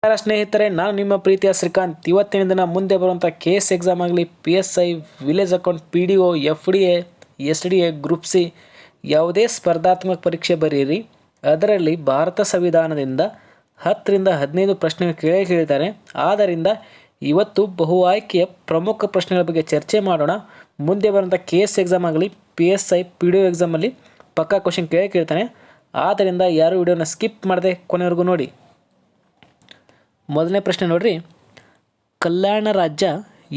ನಮಸ್ಕಾರ ಸ್ನೇಹಿತರೆ, ನಾನು ನಿಮ್ಮ ಪ್ರೀತಿಯ ಶ್ರೀಕಾಂತ್. ಇವತ್ತಿನ ದಿನ ಮುಂದೆ ಬರುವಂಥ KS ಎಕ್ಸಾಮ್ ಆಗಲಿ, PSI, village account, PDO, FDA, SDA, group C ಯಾವುದೇ ಸ್ಪರ್ಧಾತ್ಮಕ ಪರೀಕ್ಷೆ ಬರೆಯಿರಿ, ಅದರಲ್ಲಿ ಭಾರತ ಸಂವಿಧಾನದಿಂದ 10 ರಿಂದ 15 ಪ್ರಶ್ನೆಗಳು ಕೇಳಿದ್ದಾರೆ. ಆದ್ದರಿಂದ ಇವತ್ತು ಬಹು ಆಯ್ಕೆಯ ಪ್ರಮುಖ ಪ್ರಶ್ನೆಗಳ ಬಗ್ಗೆ ಚರ್ಚೆ ಮಾಡೋಣ. ಮುಂದೆ ಬರುವಂಥ KS ಎಕ್ಸಾಮ್ ಆಗಲಿ, PSI, PDO ಎಕ್ಸಾಮಲ್ಲಿ ಪಕ್ಕಾ ಕ್ವಶನ್ ಕೇಳ್ತಾನೆ. ಆದ್ದರಿಂದ ಯಾರು ವಿಡಿಯೋನ ಸ್ಕಿಪ್ ಮಾಡದೆ ಕೊನೆವರೆಗೂ ನೋಡಿ. ಮೊದಲನೇ ಪ್ರಶ್ನೆ ನೋಡ್ರಿ, ಕಲ್ಯಾಣ ರಾಜ್ಯ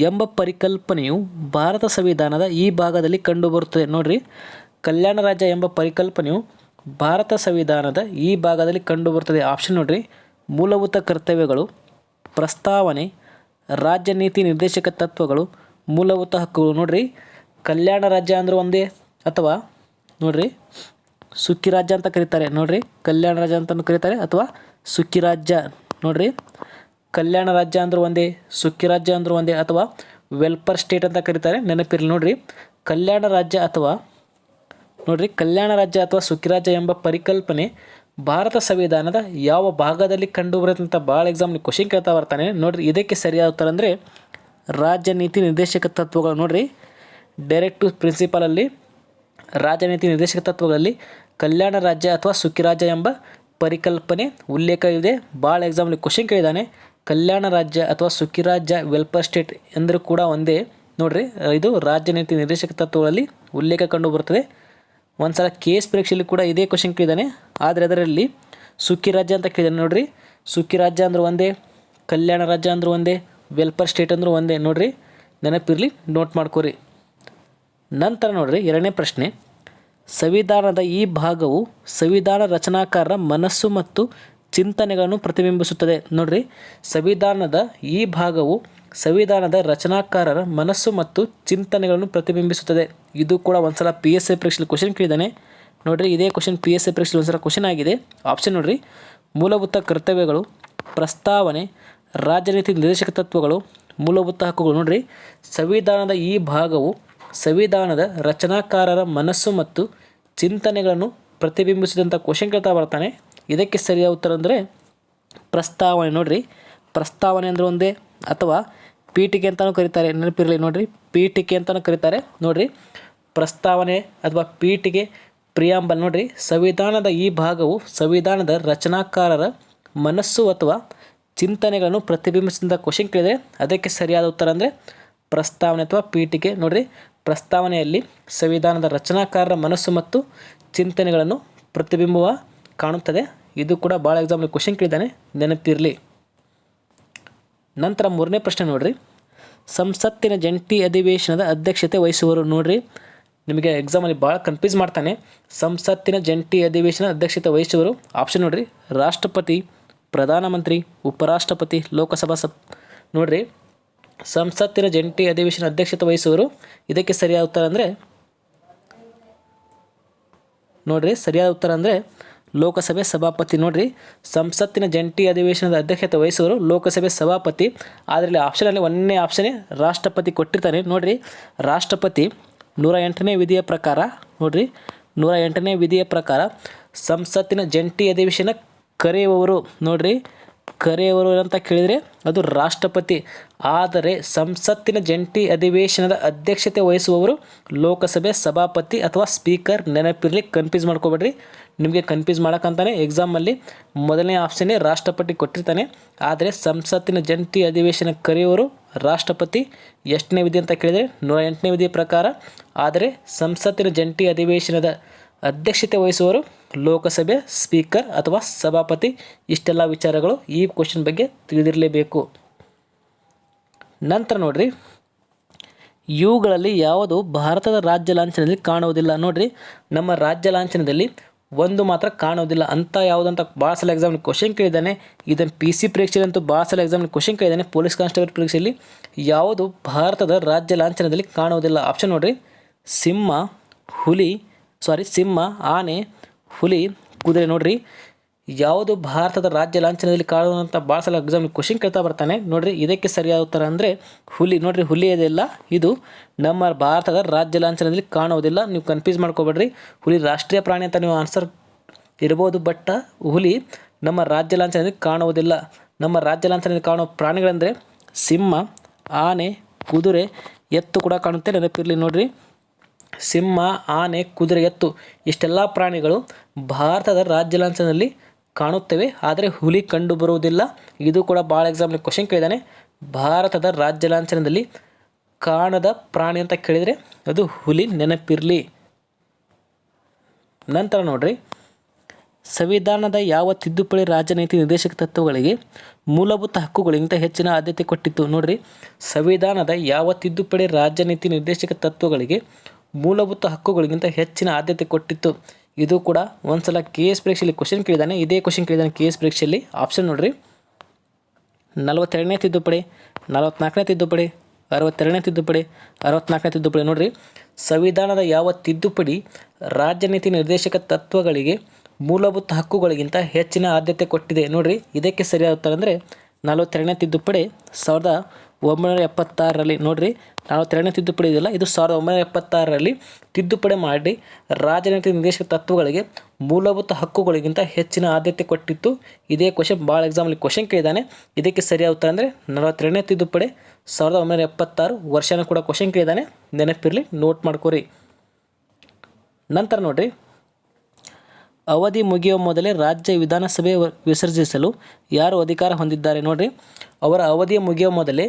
ಎಂಬ ಪರಿಕಲ್ಪನೆಯು ಭಾರತ ಸಂವಿಧಾನದ ಈ ಭಾಗದಲ್ಲಿ ಕಂಡುಬರುತ್ತದೆ. ನೋಡ್ರಿ, ಕಲ್ಯಾಣ ರಾಜ್ಯ ಎಂಬ ಪರಿಕಲ್ಪನೆಯು ಭಾರತ ಸಂವಿಧಾನದ ಈ ಭಾಗದಲ್ಲಿ ಕಂಡುಬರುತ್ತದೆ. ಆಪ್ಷನ್ ನೋಡ್ರಿ, ಮೂಲಭೂತ ಕರ್ತವ್ಯಗಳು, ಪ್ರಸ್ತಾವನೆ, ರಾಜ್ಯ ನೀತಿ ನಿರ್ದೇಶಕ ತತ್ವಗಳು, ಮೂಲಭೂತ ಹಕ್ಕುಗಳು. ನೋಡ್ರಿ, ಕಲ್ಯಾಣ ರಾಜ್ಯ ಅಂದ್ರೆ ಒಂದೇ, ಅಥವಾ ನೋಡ್ರಿ ಸುಕ್ಕಿ ರಾಜ್ಯ ಅಂತ ಕರೀತಾರೆ. ನೋಡ್ರಿ, ಕಲ್ಯಾಣ ರಾಜ್ಯ ಅಂತಲೂ ಕರೀತಾರೆ ಅಥವಾ ಸುಕ್ಕಿ ರಾಜ್ಯ. ನೋಡ್ರಿ, ಕಲ್ಯಾಣ ರಾಜ್ಯ ಅಂದ್ರೆ ಒಂದೇ, ಸುಕ್ಕಿ ರಾಜ್ಯ ಅಂದ್ರೆ ಒಂದೇ, ಅಥವಾ ವೆಲ್ಫೇರ್ ಸ್ಟೇಟ್ ಅಂತ ಕರೀತಾರೆ. ನೆನಪಿರಲಿ. ನೋಡ್ರಿ, ಕಲ್ಯಾಣ ರಾಜ್ಯ ಅಥವಾ ಸುಕ್ಕಿ ರಾಜ್ಯ ಎಂಬ ಪರಿಕಲ್ಪನೆ ಭಾರತ ಸಂವಿಧಾನದ ಯಾವ ಭಾಗದಲ್ಲಿ ಕಂಡುಬರುತ್ತೆ ಅಂತ ಭಾಳ ಎಕ್ಸಾಮ್ಲಿ ಕ್ವಶನ್ ಕೇಳ್ತಾ ಬರ್ತಾನೆ. ನೋಡ್ರಿ, ಇದಕ್ಕೆ ಸರಿಯಾದ ಉತ್ತರ ಅಂದರೆ ರಾಜ್ಯ ನೀತಿ ನಿರ್ದೇಶಕ ತತ್ವಗಳು. ನೋಡ್ರಿ, ಡೈರೆಕ್ಟಿವ್ ಪ್ರಿನ್ಸಿಪಲಲ್ಲಿ ರಾಜ್ಯ ನೀತಿ ನಿರ್ದೇಶಕ ತತ್ವಗಳಲ್ಲಿ ಕಲ್ಯಾಣ ರಾಜ್ಯ ಅಥವಾ ಸುಕ್ಕಿ ರಾಜ್ಯ ಎಂಬ ಪರಿಕಲ್ಪನೆ ಉಲ್ಲೇಖ ಇದೆ. ಭಾಳ ಎಕ್ಸಾಮ್ಲಿ ಕ್ವಶನ್ ಕೇಳಿದ್ದಾನೆ. ಕಲ್ಯಾಣ ರಾಜ್ಯ ಅಥವಾ ಸುಕ್ಕಿ ರಾಜ್ಯ, ವೆಲ್ಫೇರ್ ಸ್ಟೇಟ್ ಎಂದರೂ ಕೂಡ ಒಂದೇ. ನೋಡ್ರಿ, ಇದು ರಾಜ್ಯ ನೀತಿ ನಿರ್ದೇಶಕ ತತ್ವಗಳಲ್ಲಿ ಉಲ್ಲೇಖ ಕಂಡು ಬರುತ್ತದೆ. ಒಂದು ಸಲ KS ಪರೀಕ್ಷೆಯಲ್ಲಿ ಕೂಡ ಇದೇ ಕ್ವಶನ್ ಕೇಳಿದ್ದಾನೆ, ಆದರೆ ಅದರಲ್ಲಿ ಸುಕ್ಕಿ ರಾಜ್ಯ ಅಂತ ಕೇಳಿದ್ದಾನೆ. ನೋಡ್ರಿ, ಸುಕ್ಕಿ ರಾಜ್ಯ ಅಂದ್ರೆ ಒಂದೇ, ಕಲ್ಯಾಣ ರಾಜ್ಯ ಅಂದ್ರೆ ಒಂದೇ, ವೆಲ್ಫೇರ್ ಸ್ಟೇಟ್ ಅಂದ್ರೆ ಒಂದೇ. ನೋಡ್ರಿ, ನೆನಪಿರಲಿ, ನೋಟ್ ಮಾಡ್ಕೋರಿ. ನಂತರ ನೋಡ್ರಿ, ಎರಡನೇ ಪ್ರಶ್ನೆ, ಸಂವಿಧಾನದ ಈ ಭಾಗವು ಸಂವಿಧಾನ ರಚನಾಕಾರರ ಮನಸ್ಸು ಮತ್ತು ಚಿಂತನೆಗಳನ್ನು ಪ್ರತಿಬಿಂಬಿಸುತ್ತದೆ. ನೋಡ್ರಿ, ಸಂವಿಧಾನದ ಈ ಭಾಗವು ಸಂವಿಧಾನದ ರಚನಾಕಾರರ ಮನಸ್ಸು ಮತ್ತು ಚಿಂತನೆಗಳನ್ನು ಪ್ರತಿಬಿಂಬಿಸುತ್ತದೆ. ಇದು ಕೂಡ ಒಂದ್ಸಲ PSI ಪರೀಕ್ಷೆಯಲ್ಲಿ ಕ್ವಶನ್ ಕೇಳಿದ್ದಾನೆ. ನೋಡ್ರಿ, ಇದೇ ಕ್ವಶನ್ PSI ಪರೀಕ್ಷೆಯಲ್ಲಿ ಒಂದ್ಸಲ ಕ್ವಶನ್ ಆಗಿದೆ. ಆಪ್ಷನ್ ನೋಡ್ರಿ, ಮೂಲಭೂತ ಕರ್ತವ್ಯಗಳು, ಪ್ರಸ್ತಾವನೆ, ರಾಜನೀತಿ ನಿರ್ದೇಶಕ ತತ್ವಗಳು, ಮೂಲಭೂತ ಹಕ್ಕುಗಳು. ನೋಡ್ರಿ, ಸಂವಿಧಾನದ ಈ ಭಾಗವು ಸಂವಿಧಾನದ ರಚನಾಕಾರರ ಮನಸ್ಸು ಮತ್ತು ಚಿಂತನೆಗಳನ್ನು ಪ್ರತಿಬಿಂಬಿಸಿದಂಥ ಕ್ವಶನ್ ಕೇಳ್ತಾ ಬರ್ತಾನೆ. ಇದಕ್ಕೆ ಸರಿಯಾದ ಉತ್ತರ ಅಂದರೆ ಪ್ರಸ್ತಾವನೆ. ನೋಡ್ರಿ, ಪ್ರಸ್ತಾವನೆ ಅಂದರೆ ಒಂದೇ, ಅಥವಾ ಪೀಠಿಕೆ ಅಂತಲೂ ಕರೀತಾರೆ. ನೆನಪಿರಲಿ. ನೋಡ್ರಿ, ಪೀಠಿಕೆ ಅಂತಲೂ ಕರೀತಾರೆ. ನೋಡ್ರಿ, ಪ್ರಸ್ತಾವನೆ ಅಥವಾ ಪೀಠಿಕೆ, ಪ್ರಿಯಾಂಬಲ್. ನೋಡ್ರಿ, ಸಂವಿಧಾನದ ಈ ಭಾಗವು ಸಂವಿಧಾನದ ರಚನಾಕಾರರ ಮನಸ್ಸು ಅಥವಾ ಚಿಂತನೆಗಳನ್ನು ಪ್ರತಿಬಿಂಬಿಸಿದಂಥ ಕ್ವಶನ್ ಕೇಳಿದರೆ ಅದಕ್ಕೆ ಸರಿಯಾದ ಉತ್ತರ ಅಂದರೆ ಪ್ರಸ್ತಾವನೆ ಅಥವಾ ಪೀಠಿಕೆ. ನೋಡ್ರಿ, ಪ್ರಸ್ತಾವನೆಯಲ್ಲಿ ಸಂವಿಧಾನದ ರಚನಾಕಾರರ ಮನಸ್ಸು ಮತ್ತು ಚಿಂತನೆಗಳನ್ನು ಪ್ರತಿಬಿಂಬವ ಕಾಣುತ್ತದೆ. ಇದು ಕೂಡ ಭಾಳ ಎಕ್ಸಾಮ್ಲಿ ಕ್ವಶನ್ ಕೇಳಿದ್ದಾನೆ, ನೆನಪಿರಲಿ. ನಂತರ ಮೂರನೇ ಪ್ರಶ್ನೆ ನೋಡ್ರಿ, ಸಂಸತ್ತಿನ ಜಂಟಿ ಅಧಿವೇಶನದ ಅಧ್ಯಕ್ಷತೆ ವಹಿಸುವರು. ನೋಡ್ರಿ, ನಿಮಗೆ ಎಕ್ಸಾಮಲ್ಲಿ ಭಾಳ ಕನ್ಫ್ಯೂಸ್ ಮಾಡ್ತಾನೆ. ಸಂಸತ್ತಿನ ಜಂಟಿ ಅಧಿವೇಶನ ಅಧ್ಯಕ್ಷತೆ ವಹಿಸುವರು. ಆಪ್ಷನ್ ನೋಡ್ರಿ, ರಾಷ್ಟ್ರಪತಿ, ಪ್ರಧಾನಮಂತ್ರಿ, ಉಪರಾಷ್ಟ್ರಪತಿ, ಲೋಕಸಭಾ ನೋಡ್ರಿ, ಸಂಸತ್ತಿನ ಜಂಟಿ ಅಧಿವೇಶನ ಅಧ್ಯಕ್ಷತೆ ವಹಿಸುವರು. ಇದಕ್ಕೆ ಸರಿಯಾದ ಉತ್ತರ ಅಂದರೆ ನೋಡ್ರಿ, ಸರಿಯಾದ ಉತ್ತರ ಅಂದರೆ ಲೋಕಸಭೆ ಸಭಾಪತಿ. ನೋಡ್ರಿ, ಸಂಸತ್ತಿನ ಜಂಟಿ ಅಧಿವೇಶನದ ಅಧ್ಯಕ್ಷತೆ ವಹಿಸುವರು ಲೋಕಸಭೆ ಸಭಾಪತಿ. ಆದರೆ ಇಲ್ಲಿ ಆಪ್ಷನಲ್ಲಿ ಒಂದನೇ ಆಪ್ಷನ್ನೇ ರಾಷ್ಟ್ರಪತಿ ಕೊಟ್ಟಿರ್ತಾನೆ. ನೋಡ್ರಿ, ರಾಷ್ಟ್ರಪತಿ 108ನೇ ವಿಧಿಯ ಪ್ರಕಾರ, ನೋಡ್ರಿ 108ನೇ ವಿಧಿಯ ಪ್ರಕಾರ ಸಂಸತ್ತಿನ ಜಂಟಿ ಅಧಿವೇಶನ ಕರೆಯುವವರು. ನೋಡ್ರಿ, ಕರೆಯುವವರು ಅಂತ ಕೇಳಿದರೆ ಅದು ರಾಷ್ಟ್ರಪತಿ. ಆದರೆ ಸಂಸತ್ತಿನ ಜಂಟಿ ಅಧಿವೇಶನದ ಅಧ್ಯಕ್ಷತೆ ವಹಿಸುವವರು ಲೋಕಸಭೆ ಸಭಾಪತಿ ಅಥವಾ ಸ್ಪೀಕರ್. ನೆನಪಿರಲಿ, ಕನ್ಫ್ಯೂಸ್ ಮಾಡ್ಕೋಬೇಡ್ರಿ. ನಿಮಗೆ ಕನ್ಫ್ಯೂಸ್ ಮಾಡೋಕ್ಕಂತಾನೆ ಎಕ್ಸಾಮಲ್ಲಿ ಮೊದಲನೇ ಆಪ್ಷನ್ನೇ ರಾಷ್ಟ್ರಪತಿ ಕೊಟ್ಟಿರ್ತಾನೆ. ಆದರೆ ಸಂಸತ್ತಿನ ಜಂಟಿ ಅಧಿವೇಶನ ಕರೆಯುವವರು ರಾಷ್ಟ್ರಪತಿ. ಎಷ್ಟನೇ ವಿಧಿ ಅಂತ ಕೇಳಿದರೆ 108ನೇ ವಿಧಿಯ ಪ್ರಕಾರ. ಆದರೆ ಸಂಸತ್ತಿನ ಜಂಟಿ ಅಧಿವೇಶನದ ಅಧ್ಯಕ್ಷತೆ ವಹಿಸುವವರು ಲೋಕಸಭೆ ಸ್ಪೀಕರ್ ಅಥವಾ ಸಭಾಪತಿ. ಇಷ್ಟೆಲ್ಲ ವಿಚಾರಗಳು ಈ ಕ್ವಶನ್ ಬಗ್ಗೆ ತಿಳಿದಿರಲೇಬೇಕು. ನಂತರ ನೋಡ್ರಿ, ಇವುಗಳಲ್ಲಿ ಯಾವುದು ಭಾರತದ ರಾಜ್ಯ ಲಾಂಛನದಲ್ಲಿ ಕಾಣುವುದಿಲ್ಲ. ನೋಡ್ರಿ, ನಮ್ಮ ರಾಜ್ಯ ಲಾಂಛನದಲ್ಲಿ ಒಂದು ಮಾತ್ರ ಕಾಣೋದಿಲ್ಲ ಅಂತ ಯಾವುದಂತ ಭಾಳ ಸಲ ಎಕ್ಸಾಮ್ನ ಕ್ವಶನ್ ಕೇಳಿದ್ದಾನೆ. ಇದನ್ನು PC ಪರೀಕ್ಷೆಯಲ್ಲಿ ಅಂತೂ ಭಾಳ ಸಲ ಎಕ್ಸಾಮ್ನ ಕ್ವಶನ್ ಕೇಳಿದ್ದಾನೆ. ಪೊಲೀಸ್ ಕಾನ್ಸ್ಟೇಬಲ್ ಪರೀಕ್ಷೆಯಲ್ಲಿ ಯಾವುದು ಭಾರತದ ರಾಜ್ಯ ಲಾಂಛನದಲ್ಲಿ ಕಾಣುವುದಿಲ್ಲ. ಆಪ್ಷನ್ ನೋಡ್ರಿ, ಸಿಂಹ, ಆನೆ, ಹುಲಿ, ಕುದುರೆ. ನೋಡ್ರಿ, ಯಾವುದು ಭಾರತದ ರಾಜ್ಯ ಲಾಂಛನದಲ್ಲಿ ಕಾಣುವಂಥ ಭಾಳ ಸಲ ಎಕ್ಸಾಮ್ ಕ್ವಶನ್ ಕೇಳ್ತಾ ಬರ್ತಾನೆ. ನೋಡ್ರಿ, ಇದಕ್ಕೆ ಸರಿಯಾದ ಉತ್ತರ ಅಂದರೆ ಹುಲಿ. ನೋಡ್ರಿ, ಹುಲಿ ಇದೆಲ್ಲ ಇದು ನಮ್ಮ ಭಾರತದ ರಾಜ್ಯ ಲಾಂಛನದಲ್ಲಿ ಕಾಣುವುದಿಲ್ಲ. ನೀವು ಕನ್ಫ್ಯೂಸ್ ಮಾಡ್ಕೋಬೇಡ್ರಿ. ಹುಲಿ ರಾಷ್ಟ್ರೀಯ ಪ್ರಾಣಿ ಅಂತ ನೀವು ಆನ್ಸರ್ ಇರ್ಬೋದು, ಬಟ್ ಹುಲಿ ನಮ್ಮ ರಾಜ್ಯ ಲಾಂಛನದಲ್ಲಿ ಕಾಣುವುದಿಲ್ಲ. ನಮ್ಮ ರಾಜ್ಯ ಲಾಂಛನದಲ್ಲಿ ಕಾಣುವ ಪ್ರಾಣಿಗಳಂದರೆ ಸಿಂಹ, ಆನೆ, ಕುದುರೆ, ಎತ್ತು ಕೂಡ ಕಾಣುತ್ತೆ, ನೆನಪಿರಲಿ ನೋಡ್ರಿ. ಸಿಂಹ, ಆನೆ, ಕುದುರೆ, ಎತ್ತು ಇಷ್ಟೆಲ್ಲ ಪ್ರಾಣಿಗಳು ಭಾರತದ ರಾಜ್ಯ ಲಾಂಛನದಲ್ಲಿ ಕಾಣುತ್ತವೆ, ಆದರೆ ಹುಲಿ ಕಂಡು ಬರುವುದಿಲ್ಲ. ಇದು ಕೂಡ ಭಾಳ ಎಕ್ಸಾಮ್ಲಿ ಕ್ವಶನ್ ಕೇಳಿದ್ದಾನೆ. ಭಾರತದ ರಾಜ್ಯ ಲಾಂಛನದಲ್ಲಿ ಕಾಣದ ಪ್ರಾಣಿ ಅಂತ ಕೇಳಿದರೆ ಅದು ಹುಲಿ, ನೆನಪಿರಲಿ. ನಂತರ ನೋಡ್ರಿ, ಸಂವಿಧಾನದ ಯಾವ ತಿದ್ದುಪಡಿ ರಾಜನೀತಿ ನಿರ್ದೇಶಕ ತತ್ವಗಳಿಗೆ ಮೂಲಭೂತ ಹಕ್ಕುಗಳಿಗಿಂತ ಹೆಚ್ಚಿನ ಆದ್ಯತೆ ಕೊಟ್ಟಿತ್ತು? ನೋಡ್ರಿ, ಸಂವಿಧಾನದ ಯಾವ ತಿದ್ದುಪಡಿ ರಾಜನೀತಿ ನಿರ್ದೇಶಕ ತತ್ವಗಳಿಗೆ ಮೂಲಭೂತ ಹಕ್ಕುಗಳಿಗಿಂತ ಹೆಚ್ಚಿನ ಆದ್ಯತೆ ಕೊಟ್ಟಿತ್ತು? ಇದು ಕೂಡ ಒಂದ್ಸಲ KS ಪರೀಕ್ಷೆಯಲ್ಲಿ ಕ್ವಶನ್ ಕೇಳಿದ್ದಾನೆ. ಇದೇ ಕ್ವಶನ್ ಕೇಳಿದ್ದಾನೆ KS ಪರೀಕ್ಷೆಯಲ್ಲಿ. ಆಪ್ಷನ್ ನೋಡ್ರಿ, 42ನೇ ತಿದ್ದುಪಡಿ, 44ನೇ ತಿದ್ದುಪಡಿ, 62ನೇ ತಿದ್ದುಪಡಿ, 64ನೇ ತಿದ್ದುಪಡಿ. ನೋಡ್ರಿ, ಸಂವಿಧಾನದ ಯಾವ ತಿದ್ದುಪಡಿ ರಾಜನೀತಿ ನಿರ್ದೇಶಕ ತತ್ವಗಳಿಗೆ ಮೂಲಭೂತ ಹಕ್ಕುಗಳಿಗಿಂತ ಹೆಚ್ಚಿನ ಆದ್ಯತೆ ಕೊಟ್ಟಿದೆ? ನೋಡ್ರಿ, ಇದಕ್ಕೆ ಸರಿಯಾದ ಉತ್ತರ ಅಂದರೆ 42ನೇ ತಿದ್ದುಪಡಿ 1976ರಲ್ಲಿ. ನೋಡ್ರಿ, 42ನೇ ತಿದ್ದುಪಡಿ ಇದೆಯಲ್ಲ, ಇದು 1976ರಲ್ಲಿ ತಿದ್ದುಪಡಿ ಮಾಡಿ ರಾಜನೀತಿ ನಿರ್ದೇಶಕ ತತ್ವಗಳಿಗೆ ಮೂಲಭೂತ ಹಕ್ಕುಗಳಿಗಿಂತ ಹೆಚ್ಚಿನ ಆದ್ಯತೆ ಕೊಟ್ಟಿತ್ತು. ಇದೇ ಕ್ವಶನ್ ಭಾಳ ಎಕ್ಸಾಮಲ್ಲಿ ಕ್ವಶನ್ ಕೇಳಿದ್ದಾನೆ. ಇದಕ್ಕೆ ಸರಿಯಾದ ಉತ್ತರ ಅಂದರೆ 42ನೇ ತಿದ್ದುಪಡಿ 1976 ವರ್ಷನ ಕೂಡ ಕ್ವಶನ್ ಕೇಳಿದ್ದಾನೆ, ನೆನಪಿರಲಿ, ನೋಟ್ ಮಾಡ್ಕೋರಿ. ನಂತರ ನೋಡ್ರಿ, ಅವಧಿ ಮುಗಿಯುವ ಮೊದಲೇ ರಾಜ್ಯ ವಿಧಾನಸಭೆ ವಿಸರ್ಜಿಸಲು ಯಾರು ಅಧಿಕಾರ ಹೊಂದಿದ್ದಾರೆ? ನೋಡ್ರಿ, ಅವರ ಅವಧಿಯ ಮುಗಿಯುವ ಮೊದಲೇ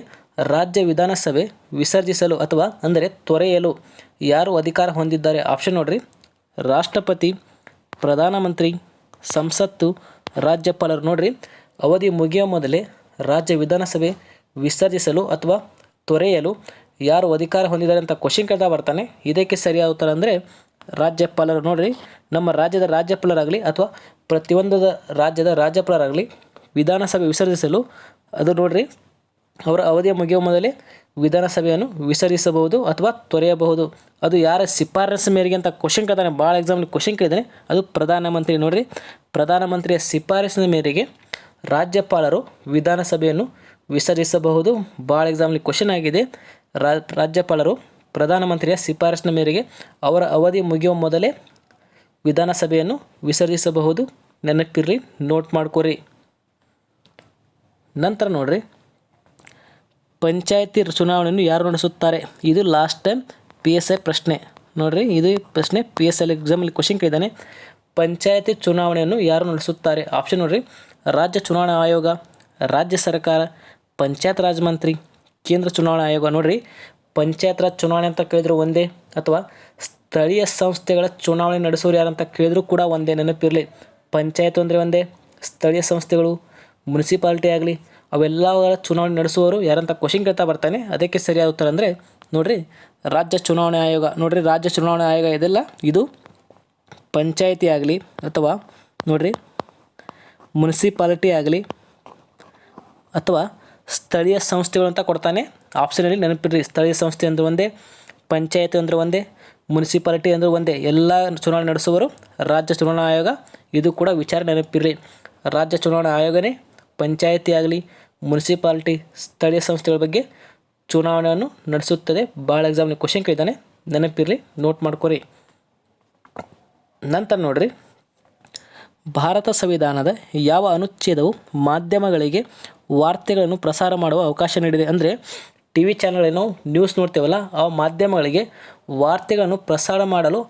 ರಾಜ್ಯ ವಿಧಾನಸಭೆ ವಿಸರ್ಜಿಸಲು ಅಥವಾ ಅಂದರೆ ತೊರೆಯಲು ಯಾರು ಅಧಿಕಾರ ಹೊಂದಿದ್ದಾರೆ? ಆಪ್ಷನ್ ನೋಡ್ರಿ, ರಾಷ್ಟ್ರಪತಿ, ಪ್ರಧಾನಮಂತ್ರಿ, ಸಂಸತ್ತು, ರಾಜ್ಯಪಾಲರು. ನೋಡ್ರಿ, ಅವಧಿ ಮುಗಿಯುವ ಮೊದಲೇ ರಾಜ್ಯ ವಿಧಾನಸಭೆ ವಿಸರ್ಜಿಸಲು ಅಥವಾ ತೊರೆಯಲು ಯಾರು ಅಧಿಕಾರ ಹೊಂದಿದ್ದಾರೆ ಅಂತ ಕ್ವಶನ್ ಕೇಳ್ತಾ ಬರ್ತಾನೆ. ಇದಕ್ಕೆ ಸರಿಯಾದ ಉತ್ತರ ಅಂದರೆ ರಾಜ್ಯಪಾಲರು. ನೋಡ್ರಿ, ನಮ್ಮ ರಾಜ್ಯದ ರಾಜ್ಯಪಾಲರಾಗಲಿ ಅಥವಾ ಪ್ರತಿಯೊಂದು ರಾಜ್ಯದ ರಾಜ್ಯಪಾಲರಾಗಲಿ ವಿಧಾನಸಭೆ ವಿಸರ್ಜಿಸಲು ಅದು ನೋಡ್ರಿ, ಅವರ ಅವಧಿಯ ಮುಗಿಯುವ ಮೊದಲೇ ವಿಧಾನಸಭೆಯನ್ನು ವಿಸರ್ಜಿಸಬಹುದು ಅಥವಾ ತೊರೆಯಬಹುದು. ಅದು ಯಾರ ಶಿಫಾರಸು ಮೇರೆಗೆ ಅಂತ ಕ್ವಶನ್ ಕೇಳ್ತಾನೆ, ಭಾಳ ಎಕ್ಸಾಮ್ಲಿ ಕ್ವಶನ್ ಕೇಳಿದ್ದಾನೆ. ಅದು ಪ್ರಧಾನಮಂತ್ರಿ. ನೋಡ್ರಿ, ಪ್ರಧಾನಮಂತ್ರಿಯ ಶಿಫಾರಸಿನ ಮೇರೆಗೆ ರಾಜ್ಯಪಾಲರು ವಿಧಾನಸಭೆಯನ್ನು ವಿಸರ್ಜಿಸಬಹುದು. ಭಾಳ ಎಕ್ಸಾಮ್ಲಿ ಕ್ವಶನ್ ಆಗಿದೆ. ರಾಜ್ಯಪಾಲರು ಪ್ರಧಾನಮಂತ್ರಿಯ ಶಿಫಾರಸಿನ ಮೇರೆಗೆ ಅವರ ಅವಧಿ ಮುಗಿಯುವ ಮೊದಲೇ ವಿಧಾನಸಭೆಯನ್ನು ವಿಸರ್ಜಿಸಬಹುದು. ನೆನಪಿರಲಿ, ನೋಟ್ ಮಾಡ್ಕೋರಿ. ನಂತರ ನೋಡ್ರಿ, ಪಂಚಾಯತಿ ಚುನಾವಣೆಯನ್ನು ಯಾರು ನಡೆಸುತ್ತಾರೆ? ಇದು ಲಾಸ್ಟ್ ಟೈಮ್ PSI ಪ್ರಶ್ನೆ. ನೋಡ್ರಿ, ಇದು ಪ್ರಶ್ನೆ PSI ಎಕ್ಸಾಮಲ್ಲಿ ಕ್ವಶನ್ ಕೇಳಿದ್ದಾನೆ. ಪಂಚಾಯತಿ ಚುನಾವಣೆಯನ್ನು ಯಾರು ನಡೆಸುತ್ತಾರೆ? ಆಪ್ಷನ್ ನೋಡ್ರಿ, ರಾಜ್ಯ ಚುನಾವಣಾ ಆಯೋಗ, ರಾಜ್ಯ ಸರ್ಕಾರ, ಪಂಚಾಯತ್ ರಾಜ್ ಮಂತ್ರಿ, ಕೇಂದ್ರ ಚುನಾವಣಾ ಆಯೋಗ. ನೋಡ್ರಿ, ಪಂಚಾಯತ್ ರಾಜ್ ಚುನಾವಣೆ ಅಂತ ಕೇಳಿದ್ರು ಒಂದೇ, ಅಥವಾ ಸ್ಥಳೀಯ ಸಂಸ್ಥೆಗಳ ಚುನಾವಣೆ ನಡೆಸೋರು ಯಾರಂತ ಕೇಳಿದ್ರು ಕೂಡ ಒಂದೇ, ನೆನಪಿರಲಿ. ಪಂಚಾಯತ್ ಅಂದರೆ ಒಂದೇ, ಸ್ಥಳೀಯ ಸಂಸ್ಥೆಗಳು, ಮುನ್ಸಿಪಾಲಿಟಿ ಆಗಲಿ ಅವೆಲ್ಲಗಳ ಚುನಾವಣೆ ನಡೆಸುವವರು ಯಾರಂತ ಕ್ವಶನ್ ಕೇಳ್ತಾ ಬರ್ತಾನೆ. ಅದಕ್ಕೆ ಸರಿಯಾದ ಉತ್ತರ ಅಂದರೆ ನೋಡ್ರಿ, ರಾಜ್ಯ ಚುನಾವಣಾ ಆಯೋಗ. ನೋಡ್ರಿ, ರಾಜ್ಯ ಚುನಾವಣಾ ಆಯೋಗ ಇದೆಲ್ಲ, ಇದು ಪಂಚಾಯತಿ ಆಗಲಿ ಅಥವಾ ನೋಡ್ರಿ ಮುನ್ಸಿಪಾಲಿಟಿ ಆಗಲಿ ಅಥವಾ ಸ್ಥಳೀಯ ಸಂಸ್ಥೆಗಳು ಅಂತ ಕೊಡ್ತಾನೆ ಆಪ್ಷನಲ್ಲಿ. ನೆನಪಿಡ್ರಿ, ಸ್ಥಳೀಯ ಸಂಸ್ಥೆ ಅಂದರೆ ಒಂದೇ, ಪಂಚಾಯತಿ ಅಂದರೆ ಒಂದೇ, ಮುನ್ಸಿಪಾಲಿಟಿ ಅಂದರೆ ಒಂದೇ, ಎಲ್ಲ ಚುನಾವಣೆ ನಡೆಸುವರು ರಾಜ್ಯ ಚುನಾವಣಾ ಆಯೋಗ. ಇದು ಕೂಡ ವಿಚಾರ ನೆನಪಿರಲಿ. ರಾಜ್ಯ ಚುನಾವಣಾ ಆಯೋಗನೇ ಪಂಚಾಯತಿ ಆಗಲಿ, ಮುನ್ಸಿಪಾಲಿಟಿ, ಸ್ಥಳೀಯ ಸಂಸ್ಥೆಗಳ ಬಗ್ಗೆ ಚುನಾವಣೆಯನ್ನು ನಡೆಸುತ್ತದೆ. ಭಾಳ ಎಕ್ಸಾಮ್ಲಿ ಕ್ವಶನ್ ಕೇಳಿದ್ದಾನೆ, ನೆನಪಿರಲಿ, ನೋಟ್ ಮಾಡ್ಕೋರಿ. ನಂತರ ನೋಡ್ರಿ, ಭಾರತ ಸಂವಿಧಾನದ ಯಾವ ಅನುಚ್ಛೇದವು ಮಾಧ್ಯಮಗಳಿಗೆ ವಾರ್ತೆಗಳನ್ನು ಪ್ರಸಾರ ಮಾಡುವ ಅವಕಾಶ ನೀಡಿದೆ? ಅಂದರೆ TV ಚಾನಲ್ ನ್ಯೂಸ್ ನೋಡ್ತೇವಲ್ಲ, ಆ ಮಾಧ್ಯಮಗಳಿಗೆ ವಾರ್ತೆಗಳನ್ನು ಪ್ರಸಾರ ಮಾಡಲು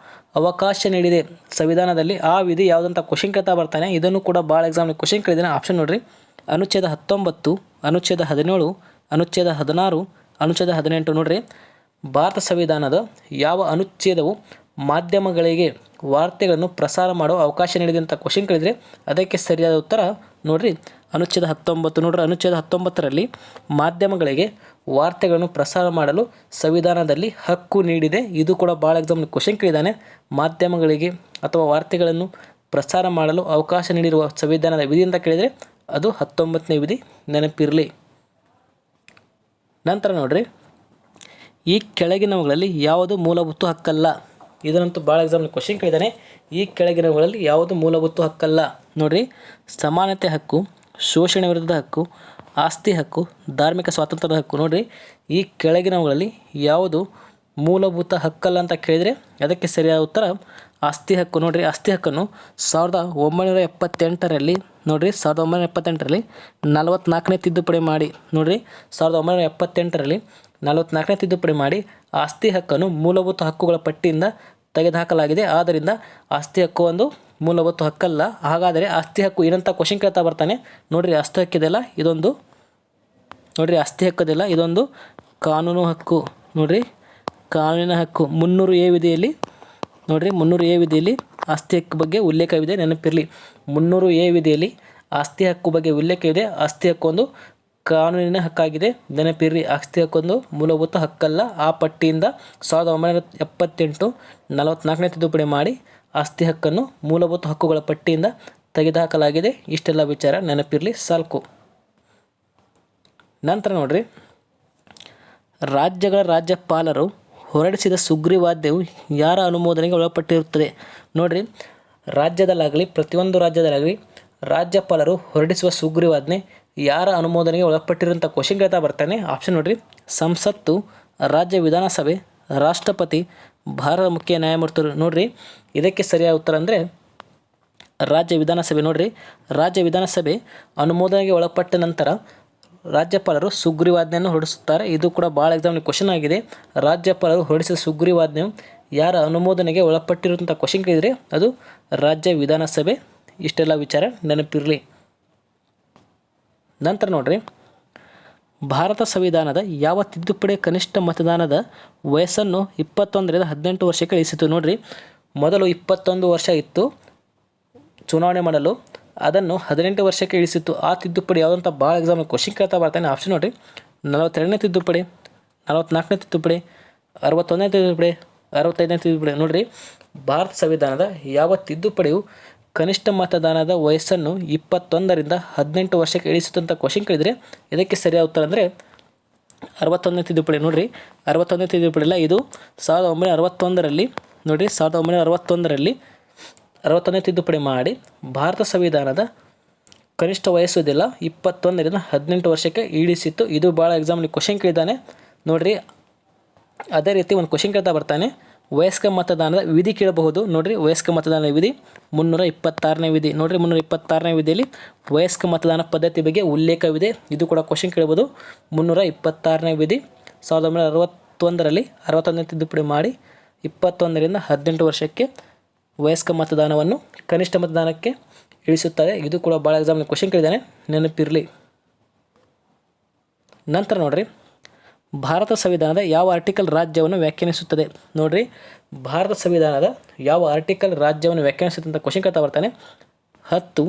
ಅವಕಾಶ ನೀಡಿದೆ ಸಂವಿಧಾನದಲ್ಲಿ. ಆ ವಿಧಿ ಯಾವುದಂತ ಕ್ವಶನ್ ಕೇಳ್ತಾ ಬರ್ತಾನೆ. ಇದನ್ನು ಕೂಡ ಭಾಳ ಎಕ್ಸಾಮ್ಲಿ ಕ್ವಶನ್ ಕೇಳಿದ್ದಾನೆ. ಆಪ್ಷನ್ ನೋಡ್ರಿ, ಅನುಚ್ಛೇದ 19, ಅನುಚ್ಛೇದ 17, ಅನುಚ್ಛೇದ 16, ಅನುಚ್ಛೇದ 18. ನೋಡ್ರಿ, ಭಾರತ ಸಂವಿಧಾನದ ಯಾವ ಅನುಚ್ಛೇದವು ಮಾಧ್ಯಮಗಳಿಗೆ ವಾರ್ತೆಗಳನ್ನು ಪ್ರಸಾರ ಮಾಡುವ ಅವಕಾಶ ನೀಡಿದೆ ಅಂತ ಕ್ವಶನ್ ಕೇಳಿದರೆ ಅದಕ್ಕೆ ಸರಿಯಾದ ಉತ್ತರ ನೋಡ್ರಿ, ಅನುಚ್ಛೇದ 19. ನೋಡ್ರಿ, ಅನುಚ್ಛೇದ 19ರಲ್ಲಿ ಮಾಧ್ಯಮಗಳಿಗೆ ವಾರ್ತೆಗಳನ್ನು ಪ್ರಸಾರ ಮಾಡಲು ಸಂವಿಧಾನದಲ್ಲಿ ಹಕ್ಕು ನೀಡಿದೆ. ಇದು ಕೂಡ ಭಾಳ ಎಕ್ಸಾಮ್ಲಿ ಕ್ವಶನ್ ಕೇಳಿದ್ದಾನೆ. ಮಾಧ್ಯಮಗಳಿಗೆ ಅಥವಾ ವಾರ್ತೆಗಳನ್ನು ಪ್ರಸಾರ ಮಾಡಲು ಅವಕಾಶ ನೀಡಿರುವ ಸಂವಿಧಾನದ ವಿಧಿ ಅಂತ ಕೇಳಿದರೆ ಅದು 19ನೇ ವಿಧಿ, ನೆನಪಿರಲಿ. ನಂತರ ನೋಡ್ರಿ, ಈ ಕೆಳಗಿನವುಗಳಲ್ಲಿ ಯಾವುದು ಮೂಲಭೂತ ಹಕ್ಕಲ್ಲ? ಇದನ್ನಂತೂ ಭಾಳ ಎಕ್ಸಾಮ್ಲಿ ಕ್ವಶನ್ ಕೇಳಿದ್ದಾನೆ. ಈ ಕೆಳಗಿನವುಗಳಲ್ಲಿ ಯಾವುದು ಮೂಲಭೂತ ಹಕ್ಕಲ್ಲ? ನೋಡ್ರಿ, ಸಮಾನತೆ ಹಕ್ಕು, ಶೋಷಣೆ ವಿರುದ್ಧದ ಹಕ್ಕು, ಆಸ್ತಿ ಹಕ್ಕು, ಧಾರ್ಮಿಕ ಸ್ವಾತಂತ್ರ್ಯದ ಹಕ್ಕು. ನೋಡ್ರಿ, ಈ ಕೆಳಗಿನವುಗಳಲ್ಲಿ ಯಾವುದು ಮೂಲಭೂತ ಹಕ್ಕಲ್ಲ ಅಂತ ಕೇಳಿದರೆ ಅದಕ್ಕೆ ಸರಿಯಾದ ಉತ್ತರ ಆಸ್ತಿ ಹಕ್ಕು. ನೋಡ್ರಿ, ಆಸ್ತಿ ಹಕ್ಕನ್ನು 1978ರಲ್ಲಿ ನೋಡಿರಿ 1978ರಲ್ಲಿ 44ನೇ ತಿದ್ದುಪಡಿ ಮಾಡಿ ನೋಡಿರಿ 1978ರಲ್ಲಿ 44ನೇ ತಿದ್ದುಪಡಿ ಮಾಡಿ ಆಸ್ತಿ ಹಕ್ಕನ್ನು ಮೂಲಭೂತ ಹಕ್ಕುಗಳ ಪಟ್ಟಿಯಿಂದ ತೆಗೆದುಹಾಕಲಾಗಿದೆ. ಆದ್ದರಿಂದ ಆಸ್ತಿ ಹಕ್ಕು ಒಂದು ಮೂಲಭೂತ ಹಕ್ಕಲ್ಲ. ಹಾಗಾದರೆ ಆಸ್ತಿ ಹಕ್ಕು ಏನಂತ ಕ್ವಶನ್ ಕೇಳ್ತಾ ಬರ್ತಾನೆ. ನೋಡಿರಿ ಆಸ್ತಿ ಹಕ್ಕಿದೆಲ್ಲ ಇದೊಂದು, ನೋಡಿರಿ ಆಸ್ತಿ ಹಕ್ಕದಿಲ್ಲ ಇದೊಂದು ಕಾನೂನು ಹಕ್ಕು. ನೋಡಿರಿ ಕಾನೂನಿನ ಹಕ್ಕು 300A ವಿಧಿಯಲ್ಲಿ ನೋಡಿರಿ 300A ವಿಧಿಯಲ್ಲಿ ಆಸ್ತಿ ಹಕ್ಕು ಬಗ್ಗೆ ಉಲ್ಲೇಖವಿದೆ, ನೆನಪಿರಲಿ. 300A ವಿಧಿಯಲ್ಲಿ ಆಸ್ತಿ ಹಕ್ಕು ಬಗ್ಗೆ ಉಲ್ಲೇಖವಿದೆ. ಆಸ್ತಿ ಹಕ್ಕು ಒಂದು ಕಾನೂನಿನ ಹಕ್ಕಾಗಿದೆ, ನೆನಪಿರ್ರಿ. ಆಸ್ತಿ ಹಕ್ಕೊಂದು ಮೂಲಭೂತ ಹಕ್ಕಲ್ಲ. ಆ ಪಟ್ಟಿಯಿಂದ 1978 44ನೇ ತಿದ್ದುಪಡಿ ಮಾಡಿ ಆಸ್ತಿ ಹಕ್ಕನ್ನು ಮೂಲಭೂತ ಹಕ್ಕುಗಳ ಪಟ್ಟಿಯಿಂದ ತೆಗೆದುಹಾಕಲಾಗಿದೆ. ಇಷ್ಟೆಲ್ಲ ವಿಚಾರ ನೆನಪಿರಲಿ ಸಾಲ್ಕು. ನಂತರ ನೋಡ್ರಿ, ರಾಜ್ಯಗಳ ರಾಜ್ಯಪಾಲರು ಹೊರಡಿಸಿದ ಸುಗ್ರೀವಾಜ್ಞೆಯು ಯಾರ ಅನುಮೋದನೆಗೆ ಒಳಪಟ್ಟಿರುತ್ತದೆ. ನೋಡಿರಿ ರಾಜ್ಯದಲ್ಲಾಗಲಿ ಪ್ರತಿಯೊಂದು ರಾಜ್ಯದಲ್ಲಾಗಲಿ ರಾಜ್ಯಪಾಲರು ಹೊರಡಿಸುವ ಸುಗ್ರೀವಾಜ್ಞೆ ಯಾರ ಅನುಮೋದನೆಗೆ ಒಳಪಟ್ಟಿರುವಂಥ ಕ್ವಶನ್ ಕೇಳ್ತಾ ಬರ್ತಾನೆ. ಆಪ್ಷನ್ ನೋಡಿರಿ, ಸಂಸತ್ತು, ರಾಜ್ಯ ವಿಧಾನಸಭೆ, ರಾಷ್ಟ್ರಪತಿ, ಭಾರತ ಮುಖ್ಯ ನ್ಯಾಯಮೂರ್ತಿಗಳು. ನೋಡಿರಿ ಇದಕ್ಕೆ ಸರಿಯಾದ ಉತ್ತರ ಅಂದರೆ ರಾಜ್ಯ ವಿಧಾನಸಭೆ. ನೋಡಿರಿ ರಾಜ್ಯ ವಿಧಾನಸಭೆ ಅನುಮೋದನೆಗೆ ಒಳಪಟ್ಟ ನಂತರ ರಾಜ್ಯಪಾಲರು ಸುಗ್ರೀವಾಜ್ಞೆಯನ್ನು ಹೊರಡಿಸುತ್ತಾರೆ. ಇದು ಕೂಡ ಭಾಳ ಎಕ್ಸಾಮ್ನಲ್ಲಿ ಕ್ವಶನ್ ಆಗಿದೆ. ರಾಜ್ಯಪಾಲರು ಹೊರಡಿಸಿದ ಸುಗ್ರೀವಾಜ್ಞೆಯು ಯಾರ ಅನುಮೋದನೆಗೆ ಒಳಪಟ್ಟಿರುವಂಥ ಕ್ವಶನ್ ಕೇಳಿದರೆ ಅದು ರಾಜ್ಯ ವಿಧಾನಸಭೆ. ಇಷ್ಟೆಲ್ಲ ವಿಚಾರ ನೆನಪಿರಲಿ. ನಂತರ ನೋಡ್ರಿ, ಭಾರತ ಸಂವಿಧಾನದ ಯಾವ ತಿದ್ದುಪಡಿ ಕನಿಷ್ಠ ಮತದಾನದ ವಯಸ್ಸನ್ನು 21ರಿಂದ 18 ವರ್ಷಕ್ಕೆ ಇಳಿಸಿತು. ನೋಡಿರಿ ಮೊದಲು 21 ವರ್ಷ ಇತ್ತು ಚುನಾವಣೆ ಮಾಡಲು, ಅದನ್ನು 18 ವರ್ಷಕ್ಕೆ ಇಳಿಸಿತ್ತು. ಆ ತಿದ್ದುಪಡಿ ಯಾವುದಂತ ಭಾಳ ಎಕ್ಸಾಮ್ ಕ್ವಶನ್ ಕೇಳ್ತಾ ಬರ್ತಾನೆ. ಆಪ್ಷನ್ ನೋಡಿರಿ, 42ನೇ ತಿದ್ದುಪಡಿ, 44ನೇ ತಿದ್ದುಪಡಿ, 61ನೇ ತಿದ್ದುಪಡಿ, 65ನೇ ತಿದ್ದುಪಡಿ. ನೋಡಿರಿ ಭಾರತ ಸಂವಿಧಾನದ ಯಾವ ತಿದ್ದುಪಡಿಯು ಕನಿಷ್ಠ ಮತದಾನದ ವಯಸ್ಸನ್ನು 21ರಿಂದ 18 ವರ್ಷಕ್ಕೆ ಇಳಿಸುತ್ತಂತ ಕ್ವಶನ್ ಕೇಳಿದರೆ ಇದಕ್ಕೆ ಸರಿಯಾದ ಉತ್ತರ ಅಂದರೆ 61ನೇ ತಿದ್ದುಪಡಿ. ನೋಡಿರಿ 61ನೇ ತಿದ್ದುಪಡಿ ಇಲ್ಲ, ಇದು 1961ರಲ್ಲಿ ನೋಡಿರಿ 1961ರಲ್ಲಿ 61ನೇ ತಿದ್ದುಪಡಿ ಮಾಡಿ ಭಾರತ ಸಂವಿಧಾನದ ಕನಿಷ್ಠ ವಯಸ್ಸುದಿಲ್ಲ 21ರಿಂದ 18 ವರ್ಷಕ್ಕೆ ಇಳಿಸಿತ್ತು. ಇದು ಭಾಳ ಎಕ್ಸಾಮ್ಲಿ ಕ್ವಶನ್ ಕೇಳಿದ್ದಾನೆ. ನೋಡಿರಿ ಅದೇ ರೀತಿ ಒಂದು ಕ್ವಶನ್ ಕೇಳ್ತಾ ಬರ್ತಾನೆ, ವಯಸ್ಕ ಮತದಾನದ ವಿಧಿ ಕೇಳಬಹುದು. ನೋಡಿರಿ ವಯಸ್ಕ ಮತದಾನ ವಿಧಿ 326ನೇ ವಿಧಿ. ನೋಡಿರಿ 326ನೇ ವಿಧಿಯಲ್ಲಿ ವಯಸ್ಕ ಮತದಾನ ಪದ್ಧತಿ ಬಗ್ಗೆ ಉಲ್ಲೇಖವಿದೆ. ಇದು ಕೂಡ ಕ್ವಶನ್ ಕೇಳಬಹುದು. 326ನೇ ವಿಧಿ 1961ರಲ್ಲಿ 61ನೇ ತಿದ್ದುಪಡಿ ಮಾಡಿ 21ರಿಂದ 18 ವರ್ಷಕ್ಕೆ ವಯಸ್ಕ ಮತದಾನವನ್ನು ಕನಿಷ್ಠ ಮತದಾನಕ್ಕೆ ಇಳಿಸುತ್ತಾರೆ. ಇದು ಕೂಡ ಭಾಳ ಎಕ್ಸಾಮ್ನಲ್ಲಿ ಕ್ವಶನ್ ಕೇಳಿದ್ದಾನೆ, ನೆನಪಿರಲಿ. ನಂತರ ನೋಡಿರಿ, ಭಾರತ ಸಂವಿಧಾನದ ಯಾವ ಆರ್ಟಿಕಲ್ ರಾಜ್ಯವನ್ನು ವ್ಯಾಖ್ಯಾನಿಸುತ್ತದೆ. ನೋಡಿರಿ ಭಾರತ ಸಂವಿಧಾನದ ಯಾವ ಆರ್ಟಿಕಲ್ ರಾಜ್ಯವನ್ನು ವ್ಯಾಖ್ಯಾನಿಸುತ್ತೆ ಅಂತ ಕ್ವಶನ್ ಕೇಳ್ತಾ ಬರ್ತಾನೆ. 10,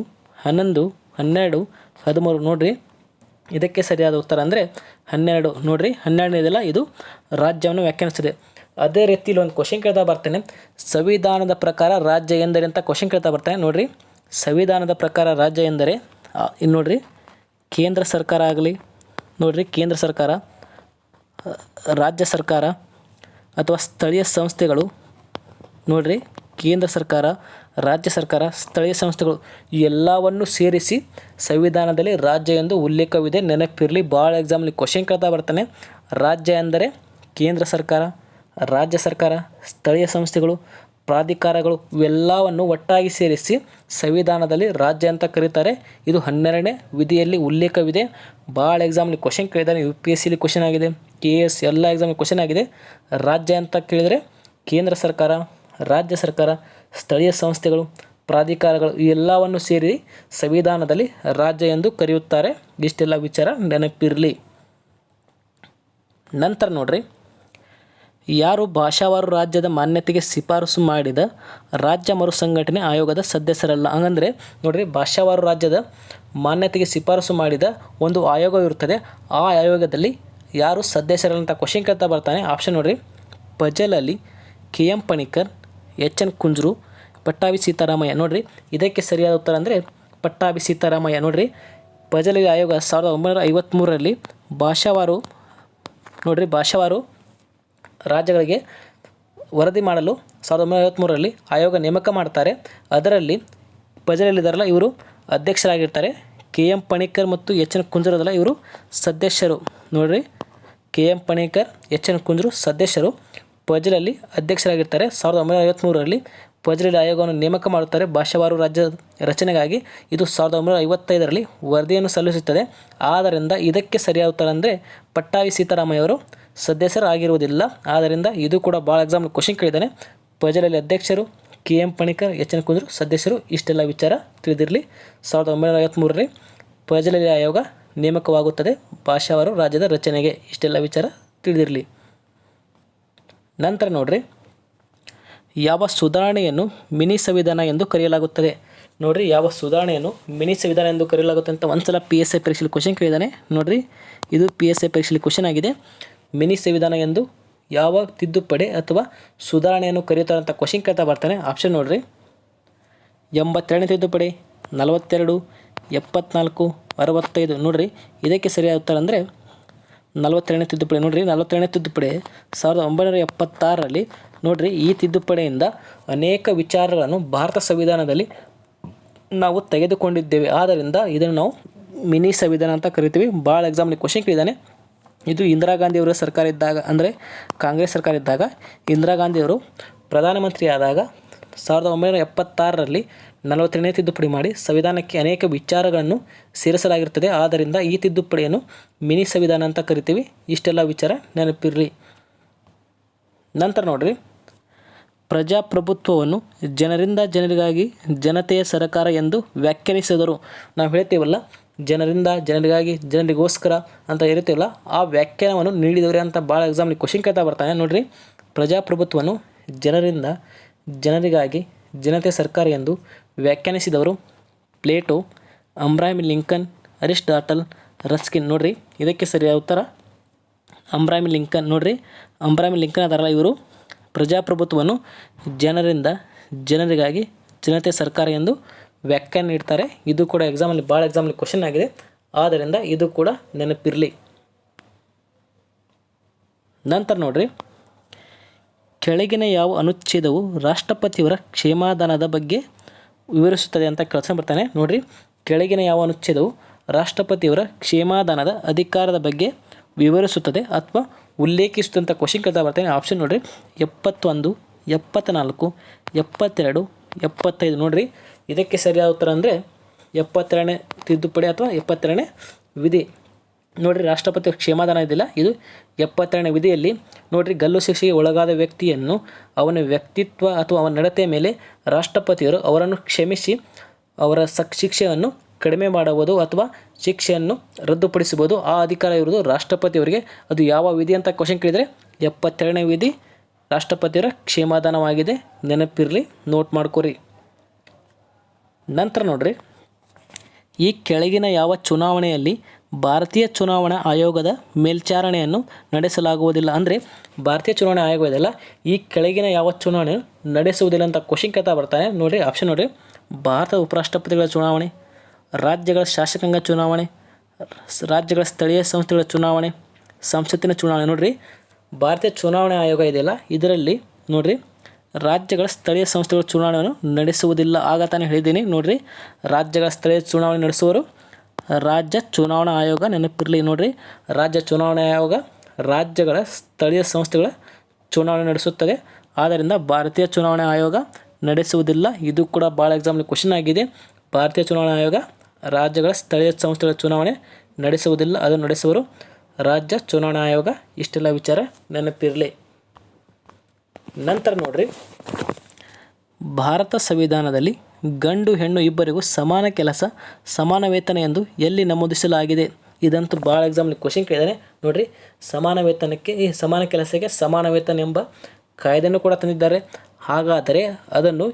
11, 12, 13. ನೋಡಿರಿ ಇದಕ್ಕೆ ಸರಿಯಾದ ಉತ್ತರ ಅಂದರೆ 12. ನೋಡಿರಿ 12ನೇದೆಲ್ಲ ಇದು ರಾಜ್ಯವನ್ನು ವ್ಯಾಖ್ಯಾನಿಸ್ತದೆ. ಅದೇ ರೀತಿಯಲ್ಲಿ ಒಂದು ಕ್ವಶನ್ ಕೇಳ್ತಾ ಬರ್ತಾನೆ, ಸಂವಿಧಾನದ ಪ್ರಕಾರ ರಾಜ್ಯ ಎಂದರೆ ಅಂತ ಕ್ವಶನ್ ಕೇಳ್ತಾ ಬರ್ತಾನೆ. ನೋಡಿರಿ ಸಂವಿಧಾನದ ಪ್ರಕಾರ ರಾಜ್ಯ ಎಂದರೆ ಇನ್ನು ನೋಡಿರಿ ಕೇಂದ್ರ ಸರ್ಕಾರ ಆಗಲಿ, ನೋಡಿರಿ ಕೇಂದ್ರ ಸರ್ಕಾರ, ರಾಜ್ಯ ಸರ್ಕಾರ ಅಥವಾ ಸ್ಥಳೀಯ ಸಂಸ್ಥೆಗಳು. ನೋಡಿರಿ ಕೇಂದ್ರ ಸರ್ಕಾರ, ರಾಜ್ಯ ಸರ್ಕಾರ, ಸ್ಥಳೀಯ ಸಂಸ್ಥೆಗಳು ಎಲ್ಲವನ್ನು ಸೇರಿಸಿ ಸಂವಿಧಾನದಲ್ಲಿ ರಾಜ್ಯ ಎಂದು ಉಲ್ಲೇಖವಿದೆ, ನೆನಪಿರಲಿ. ಭಾಳ ಎಕ್ಸಾಮ್ಲಿ ಕ್ವಶನ್ ಕೇಳ್ತಾ ಬರ್ತಾನೆ. ರಾಜ್ಯ ಎಂದರೆ ಕೇಂದ್ರ ಸರ್ಕಾರ, ರಾಜ್ಯ ಸರ್ಕಾರ, ಸ್ಥಳೀಯ ಸಂಸ್ಥೆಗಳು, ಪ್ರಾಧಿಕಾರಗಳು ಇವೆಲ್ಲವನ್ನು ಒಟ್ಟಾಗಿ ಸೇರಿಸಿ ಸಂವಿಧಾನದಲ್ಲಿ ರಾಜ್ಯ ಅಂತ ಕರೀತಾರೆ. ಇದು 12ನೇ ವಿಧಿಯಲ್ಲಿ ಉಲ್ಲೇಖವಿದೆ. ಭಾಳ ಎಕ್ಸಾಮ್ಲಿ ಕ್ವಶನ್ ಕೇಳಿದ್ದಾನೆ. UPSCಲಿ ಕ್ವಶನ್ ಆಗಿದೆ, KS ಎಲ್ಲ ಎಕ್ಸಾಮ್ಲಿ ಕ್ವಶನ್ ಆಗಿದೆ. ರಾಜ್ಯ ಅಂತ ಕೇಳಿದರೆ ಕೇಂದ್ರ ಸರ್ಕಾರ, ರಾಜ್ಯ ಸರ್ಕಾರ, ಸ್ಥಳೀಯ ಸಂಸ್ಥೆಗಳು, ಪ್ರಾಧಿಕಾರಗಳು ಇವೆಲ್ಲವನ್ನು ಸೇರಿ ಸಂವಿಧಾನದಲ್ಲಿ ರಾಜ್ಯ ಎಂದು ಕರೆಯುತ್ತಾರೆ. ಇಷ್ಟೆಲ್ಲ ವಿಚಾರ ನೆನಪಿರಲಿ. ನಂತರ ನೋಡ್ರಿ, ಯಾರು ಭಾಷಾವಾರು ರಾಜ್ಯದ ಮಾನ್ಯತೆಗೆ ಶಿಫಾರಸು ಮಾಡಿದ ರಾಜ್ಯ ಮರುಸಂಘಟನೆ ಆಯೋಗದ ಸದಸ್ಯರಲ್ಲ. ಹಂಗಂದರೆ ನೋಡಿರಿ ಭಾಷಾವಾರು ರಾಜ್ಯದ ಮಾನ್ಯತೆಗೆ ಶಿಫಾರಸು ಮಾಡಿದ ಒಂದು ಆಯೋಗ ಇರುತ್ತದೆ. ಆ ಆಯೋಗದಲ್ಲಿ ಯಾರು ಸದಸ್ಯರಲ್ಲ ಅಂತ ಕ್ವಶನ್ ಕೇಳ್ತಾ ಬರ್ತಾನೆ. ಆಪ್ಷನ್ ನೋಡಿರಿ, ಫಜಲ್ ಅಲಿ, KM ಪಣಿಕ್ಕರ್, HN ಕುಂಜ್ರು, ಪಟ್ಟಾಭಿ ಸೀತಾರಾಮಯ್ಯ. ನೋಡಿರಿ ಇದಕ್ಕೆ ಸರಿಯಾದ ಉತ್ತರ ಅಂದರೆ ಪಟ್ಟಾಭಿ ಸೀತಾರಾಮಯ್ಯ. ನೋಡಿರಿ ಫಜಲ್ ಅಲಿ ಆಯೋಗ 1953ರಲ್ಲಿ ಭಾಷಾವಾರು ನೋಡಿರಿ ಭಾಷಾವಾರು ರಾಜ್ಯಗಳಿಗೆ ವರದಿ ಮಾಡಲು 1953ರಲ್ಲಿ ಆಯೋಗ ನೇಮಕ ಮಾಡ್ತಾರೆ. ಅದರಲ್ಲಿ ಫಜಲ್ ಅಲಿ ಇದ್ದಾರಲ್ಲ ಇವರು ಅಧ್ಯಕ್ಷರಾಗಿರ್ತಾರೆ. KM ಪಣಿಕ್ಕರ್ ಮತ್ತು HN ಕುಂಜ್ರದಲ್ಲ ಇವರು ಸದಸ್ಯರು. ನೋಡಿರಿ KM ಪಣಿಕ್ಕರ್, HN ಕುಂಜ್ರು ಸದಸ್ಯರು, ಫಜಲ್ ಅಲಿ ಅಧ್ಯಕ್ಷರಾಗಿರ್ತಾರೆ. 1953ರಲ್ಲಿ ಪಜಲಿ ಆಯೋಗವನ್ನು ನೇಮಕ ಮಾಡುತ್ತಾರೆ ಭಾಷಾವಾರು ರಾಜ್ಯ ರಚನೆಗಾಗಿ. ಇದು 1955ರಲ್ಲಿ ವರದಿಯನ್ನು ಸಲ್ಲಿಸುತ್ತದೆ. ಆದ್ದರಿಂದ ಇದಕ್ಕೆ ಸರಿಯಾದ ಉತ್ತರ ಅಂದರೆ ಪಟ್ಟಾಭಿ ಸೀತಾರಾಮಯ್ಯವರು ಸದಸ್ಯರಾಗಿರುವುದಿಲ್ಲ. ಆದ್ದರಿಂದ ಇದು ಕೂಡ ಭಾಳ ಎಕ್ಸಾಮ್ ಕ್ವಶನ್ ಕೇಳಿದ್ದಾನೆ. ಪಜಲಲ್ಲಿ ಅಧ್ಯಕ್ಷರು KM ಪಣಿಕರ್, HN ಕುಂದ್ರು ಸದಸ್ಯರು. ಇಷ್ಟೆಲ್ಲ ವಿಚಾರ ತಿಳಿದಿರಲಿ. 1953ರಲ್ಲಿ ಪಜಲಲ್ಲಿ ಆಯೋಗ ನೇಮಕವಾಗುತ್ತದೆ ಭಾಷಾವಾರು ರಾಜ್ಯದ ರಚನೆಗೆ. ಇಷ್ಟೆಲ್ಲ ವಿಚಾರ ತಿಳಿದಿರಲಿ. ನಂತರ ನೋಡ್ರಿ, ಯಾವ ಸುಧಾರಣೆಯನ್ನು ಮಿನಿ ಸಂವಿಧಾನ ಎಂದು ಕರೆಯಲಾಗುತ್ತದೆ? ನೋಡ್ರಿ, ಯಾವ ಸುಧಾರಣೆಯನ್ನು ಮಿನಿ ಸಂವಿಧಾನ ಎಂದು ಕರೆಯಲಾಗುತ್ತೆ ಅಂತ ಒಂದ್ಸಲ PSI ಪರೀಕ್ಷೆಯಲ್ಲಿ ಕ್ವಶನ್ ಕೇಳಿದ್ದಾನೆ. ನೋಡ್ರಿ, ಇದು PSI ಪರೀಕ್ಷೆಯಲ್ಲಿ ಕ್ವಶನ್ ಆಗಿದೆ. ಮಿನಿ ಸಂವಿಧಾನ ಎಂದು ಯಾವ ತಿದ್ದುಪಡಿ ಅಥವಾ ಸುಧಾರಣೆಯನ್ನು ಕರೆಯುತ್ತಾರೆ ಅಂತ ಕ್ವಶನ್ ಕೇಳ್ತಾ ಬರ್ತಾನೆ. ಆಪ್ಷನ್ ನೋಡ್ರಿ, 82ನೇ ತಿದ್ದುಪಡಿ, 42, 74, 65. ನೋಡ್ರಿ, ಇದಕ್ಕೆ ಸರಿಯಾದ ಉತ್ತರ ಅಂದರೆ 42ನೇ ತಿದ್ದುಪಡಿ. ನೋಡ್ರಿ, 42ನೇ ತಿದ್ದುಪಡಿ 1976ರಲ್ಲಿ ನೋಡ್ರಿ, ಈ ತಿದ್ದುಪಡಿಯಿಂದ ಅನೇಕ ವಿಚಾರಗಳನ್ನು ಭಾರತ ಸಂವಿಧಾನದಲ್ಲಿ ನಾವು ತೆಗೆದುಕೊಂಡಿದ್ದೇವೆ. ಆದ್ದರಿಂದ ಇದನ್ನು ನಾವು ಮಿನಿ ಸಂವಿಧಾನ ಅಂತ ಕರಿತೀವಿ. ಭಾಳ ಎಕ್ಸಾಮ್ಲಿ ಕ್ವಶನ್ ಕೇಳಿದ್ದಾನೆ. ಇದು ಇಂದಿರಾ ಗಾಂಧಿಯವರ ಸರ್ಕಾರ ಇದ್ದಾಗ, ಅಂದರೆ ಕಾಂಗ್ರೆಸ್ ಸರ್ಕಾರ ಇದ್ದಾಗ, ಇಂದಿರಾ ಗಾಂಧಿಯವರು ಪ್ರಧಾನಮಂತ್ರಿ ಆದಾಗ 1976ರಲ್ಲಿ 42ನೇ ತಿದ್ದುಪಡಿ ಮಾಡಿ ಸಂವಿಧಾನಕ್ಕೆ ಅನೇಕ ವಿಚಾರಗಳನ್ನು ಸೇರಿಸಲಾಗಿರುತ್ತದೆ. ಆದ್ದರಿಂದ ಈ ತಿದ್ದುಪಡಿಯನ್ನು ಮಿನಿ ಸಂವಿಧಾನ ಅಂತ ಕರಿತೀವಿ. ಇಷ್ಟೆಲ್ಲ ವಿಚಾರ ನೆನಪಿರಲಿ. ನಂತರ ನೋಡ್ರಿ, ಪ್ರಜಾಪ್ರಭುತ್ವವನ್ನು ಜನರಿಂದ ಜನರಿಗಾಗಿ ಜನತೆಯ ಸರ್ಕಾರ ಎಂದು ವ್ಯಾಖ್ಯಾನಿಸಿದರು. ನಾವು ಹೇಳ್ತೀವಲ್ಲ, ಜನರಿಂದ ಜನರಿಗಾಗಿ ಜನರಿಗೋಸ್ಕರ ಅಂತ ಇರುತ್ತೀವಲ್ಲ, ಆ ವ್ಯಾಖ್ಯಾನವನ್ನು ನೀಡಿದವರು ಅಂತ ಭಾಳ ಎಕ್ಸಾಮ್ಲಿ ಕ್ವಶನ್ ಕೇಳ್ತಾ ಬರ್ತಾನೆ. ನೋಡ್ರಿ, ಪ್ರಜಾಪ್ರಭುತ್ವವನ್ನು ಜನರಿಂದ ಜನರಿಗಾಗಿ ಜನತೆಯ ಸರ್ಕಾರ ಎಂದು ವ್ಯಾಖ್ಯಾನಿಸಿದವರು Plato, Abraham Lincoln, Aristotle, Ruskin. ನೋಡ್ರಿ, ಇದಕ್ಕೆ ಸರಿಯಾದ ಉತ್ತರ ಅಬ್ರಹಾಂ ಲಿಂಕನ್. ನೋಡ್ರಿ, ಅಬ್ರಹಾಂ ಲಿಂಕನ್ ಅದರಲ್ಲ, ಇವರು ಪ್ರಜಾಪ್ರಭುತ್ವವನ್ನು ಜನರಿಂದ ಜನರಿಗಾಗಿ ಜನತೆಯ ಸರ್ಕಾರ ಎಂದು ವ್ಯಾಖ್ಯಾನ ನೀಡ್ತಾರೆ. ಇದು ಕೂಡ ಎಕ್ಸಾಮಲ್ಲಿ ಭಾಳ ಎಕ್ಸಾಮಲ್ಲಿ ಕ್ವಶನ್ ಆಗಿದೆ. ಆದ್ದರಿಂದ ಇದು ಕೂಡ ನೆನಪಿರಲಿ. ನಂತರ ನೋಡ್ರಿ, ಕೆಳಗಿನ ಯಾವ ಅನುಚ್ಛೇದವು ರಾಷ್ಟ್ರಪತಿಯವರ ಕ್ಷೇಮಾದಾನದ ಬಗ್ಗೆ ವಿವರಿಸುತ್ತದೆ ಅಂತ ಕೆಲಸ ಬರ್ತಾನೆ. ನೋಡ್ರಿ, ಕೆಳಗಿನ ಯಾವ ಅನುಚ್ಛೇದವು ರಾಷ್ಟ್ರಪತಿಯವರ ಕ್ಷೇಮಾದಾನದ ಅಧಿಕಾರದ ಬಗ್ಗೆ ವಿವರಿಸುತ್ತದೆ ಅಥವಾ ಉಲ್ಲೇಖಿಸುತ್ತದೆ ಅಂತ ಕ್ವಶನ್ ಕೇಳ್ತಾ ಬರ್ತಾನೆ. ಆಪ್ಷನ್ ನೋಡ್ರಿ, 71, 74, 72, 75. ನೋಡ್ರಿ, ಇದಕ್ಕೆ ಸರಿಯಾದ ಉತ್ತರ ಅಂದರೆ 72ನೇ ತಿದ್ದುಪಡಿ ಅಥವಾ 72ನೇ ವಿಧಿ. ನೋಡ್ರಿ, ರಾಷ್ಟ್ರಪತಿ ಕ್ಷೇಮಾದಾನ ಇದಿಲ್ಲ, ಇದು 72ನೇ ವಿಧಿಯಲ್ಲಿ ನೋಡ್ರಿ, ಗಲ್ಲು ಶಿಕ್ಷೆಗೆ ಒಳಗಾದ ವ್ಯಕ್ತಿಯನ್ನು ಅವನ ವ್ಯಕ್ತಿತ್ವ ಅಥವಾ ಅವನ ನಡತೆಯ ಮೇಲೆ ರಾಷ್ಟ್ರಪತಿಯವರು ಅವರನ್ನು ಕ್ಷಮಿಸಿ ಅವರ ಶಿಕ್ಷೆಯನ್ನು ಕಡಿಮೆ ಮಾಡುವುದು ಅಥವಾ ಶಿಕ್ಷೆಯನ್ನು ರದ್ದುಪಡಿಸಬಹುದು. ಆ ಅಧಿಕಾರ ಇರುವುದು ರಾಷ್ಟ್ರಪತಿಯವರಿಗೆ. ಅದು ಯಾವ ವಿಧಿ ಅಂತ ಕ್ವಶನ್ ಕೇಳಿದರೆ 72ನೇ ವಿಧಿ ರಾಷ್ಟ್ರಪತಿಯವರ ಕ್ಷೇಮಾದಾನವಾಗಿದೆ. ನೆನಪಿರಲಿ, ನೋಟ್ ಮಾಡ್ಕೊರಿ. ನಂತರ ನೋಡ್ರಿ, ಈ ಕೆಳಗಿನ ಯಾವ ಚುನಾವಣೆಯಲ್ಲಿ ಭಾರತೀಯ ಚುನಾವಣಾ ಆಯೋಗದ ಮೇಲ್ವಿಚಾರಣೆಯನ್ನು ನಡೆಸಲಾಗುವುದಿಲ್ಲ? ಅಂದರೆ ಭಾರತೀಯ ಚುನಾವಣಾ ಆಯೋಗ ಇದೆಲ್ಲ, ಈ ಕೆಳಗಿನ ಯಾವ ಚುನಾವಣೆ ನಡೆಸುವುದಿಲ್ಲ ಅಂತ ಕ್ವಶನ್ ಕೇಳ್ತಾ ಬರ್ತಾನೆ. ನೋಡಿರಿ, ಆಪ್ಷನ್ ನೋಡಿರಿ, ಭಾರತದ ಉಪರಾಷ್ಟ್ರಪತಿಗಳ ಚುನಾವಣೆ, ರಾಜ್ಯಗಳ ಶಾಸಕಾಂಗ ಚುನಾವಣೆ, ರಾಜ್ಯಗಳ ಸ್ಥಳೀಯ ಸಂಸ್ಥೆಗಳ ಚುನಾವಣೆ, ಸಂಸತ್ತಿನ ಚುನಾವಣೆ. ನೋಡಿರಿ, ಭಾರತೀಯ ಚುನಾವಣಾ ಆಯೋಗ ಇದೆಯಲ್ಲ, ಇದರಲ್ಲಿ ನೋಡಿರಿ ರಾಜ್ಯಗಳ ಸ್ಥಳೀಯ ಸಂಸ್ಥೆಗಳ ಚುನಾವಣೆಯನ್ನು ನಡೆಸುವುದಿಲ್ಲ. ಆಗ ತಾನೇ ಹೇಳಿದ್ದೀನಿ. ನೋಡಿರಿ, ರಾಜ್ಯಗಳ ಸ್ಥಳೀಯ ಚುನಾವಣೆ ನಡೆಸುವರು ರಾಜ್ಯ ಚುನಾವಣಾ ಆಯೋಗ. ನೆನಪಿರಲಿ. ನೋಡಿರಿ, ರಾಜ್ಯ ಚುನಾವಣಾ ಆಯೋಗ ರಾಜ್ಯಗಳ ಸ್ಥಳೀಯ ಸಂಸ್ಥೆಗಳ ಚುನಾವಣೆ ನಡೆಸುತ್ತದೆ. ಆದ್ದರಿಂದ ಭಾರತೀಯ ಚುನಾವಣಾ ಆಯೋಗ ನಡೆಸುವುದಿಲ್ಲ. ಇದು ಕೂಡ ಭಾಳ ಎಕ್ಸಾಮ್ಲಿ ಕ್ವಶನ್ ಆಗಿದೆ. ಭಾರತೀಯ ಚುನಾವಣಾ ಆಯೋಗ ರಾಜ್ಯಗಳ ಸ್ಥಳೀಯ ಸಂಸ್ಥೆಗಳ ಚುನಾವಣೆ ನಡೆಸುವುದಿಲ್ಲ, ಅದನ್ನು ನಡೆಸುವರು ರಾಜ್ಯ ಚುನಾವಣಾ ಆಯೋಗ. ಇಷ್ಟೆಲ್ಲ ವಿಚಾರ ನೆನಪಿರಲಿ. ನಂತರ ನೋಡ್ರಿ, ಭಾರತ ಸಂವಿಧಾನದಲ್ಲಿ ಗಂಡು ಹೆಣ್ಣು ಇಬ್ಬರಿಗೂ ಸಮಾನ ಕೆಲಸ ಸಮಾನ ವೇತನ ಎಂದು ಎಲ್ಲಿ ನಮೂದಿಸಲಾಗಿದೆ? ಇದಂತೂ ಭಾಳ ಎಕ್ಸಾಮ್ಲಿ ಕ್ವಶನ್ ಕೇಳಿದ್ದಾನೆ. ನೋಡಿರಿ, ಸಮಾನ ವೇತನಕ್ಕೆ ಈ ಸಮಾನ ಕೆಲಸಕ್ಕೆ ಸಮಾನ ವೇತನ ಎಂಬ ಕಾಯ್ದೆಯನ್ನು ಕೂಡ ತಂದಿದ್ದಾರೆ. ಹಾಗಾದರೆ ಅದನ್ನು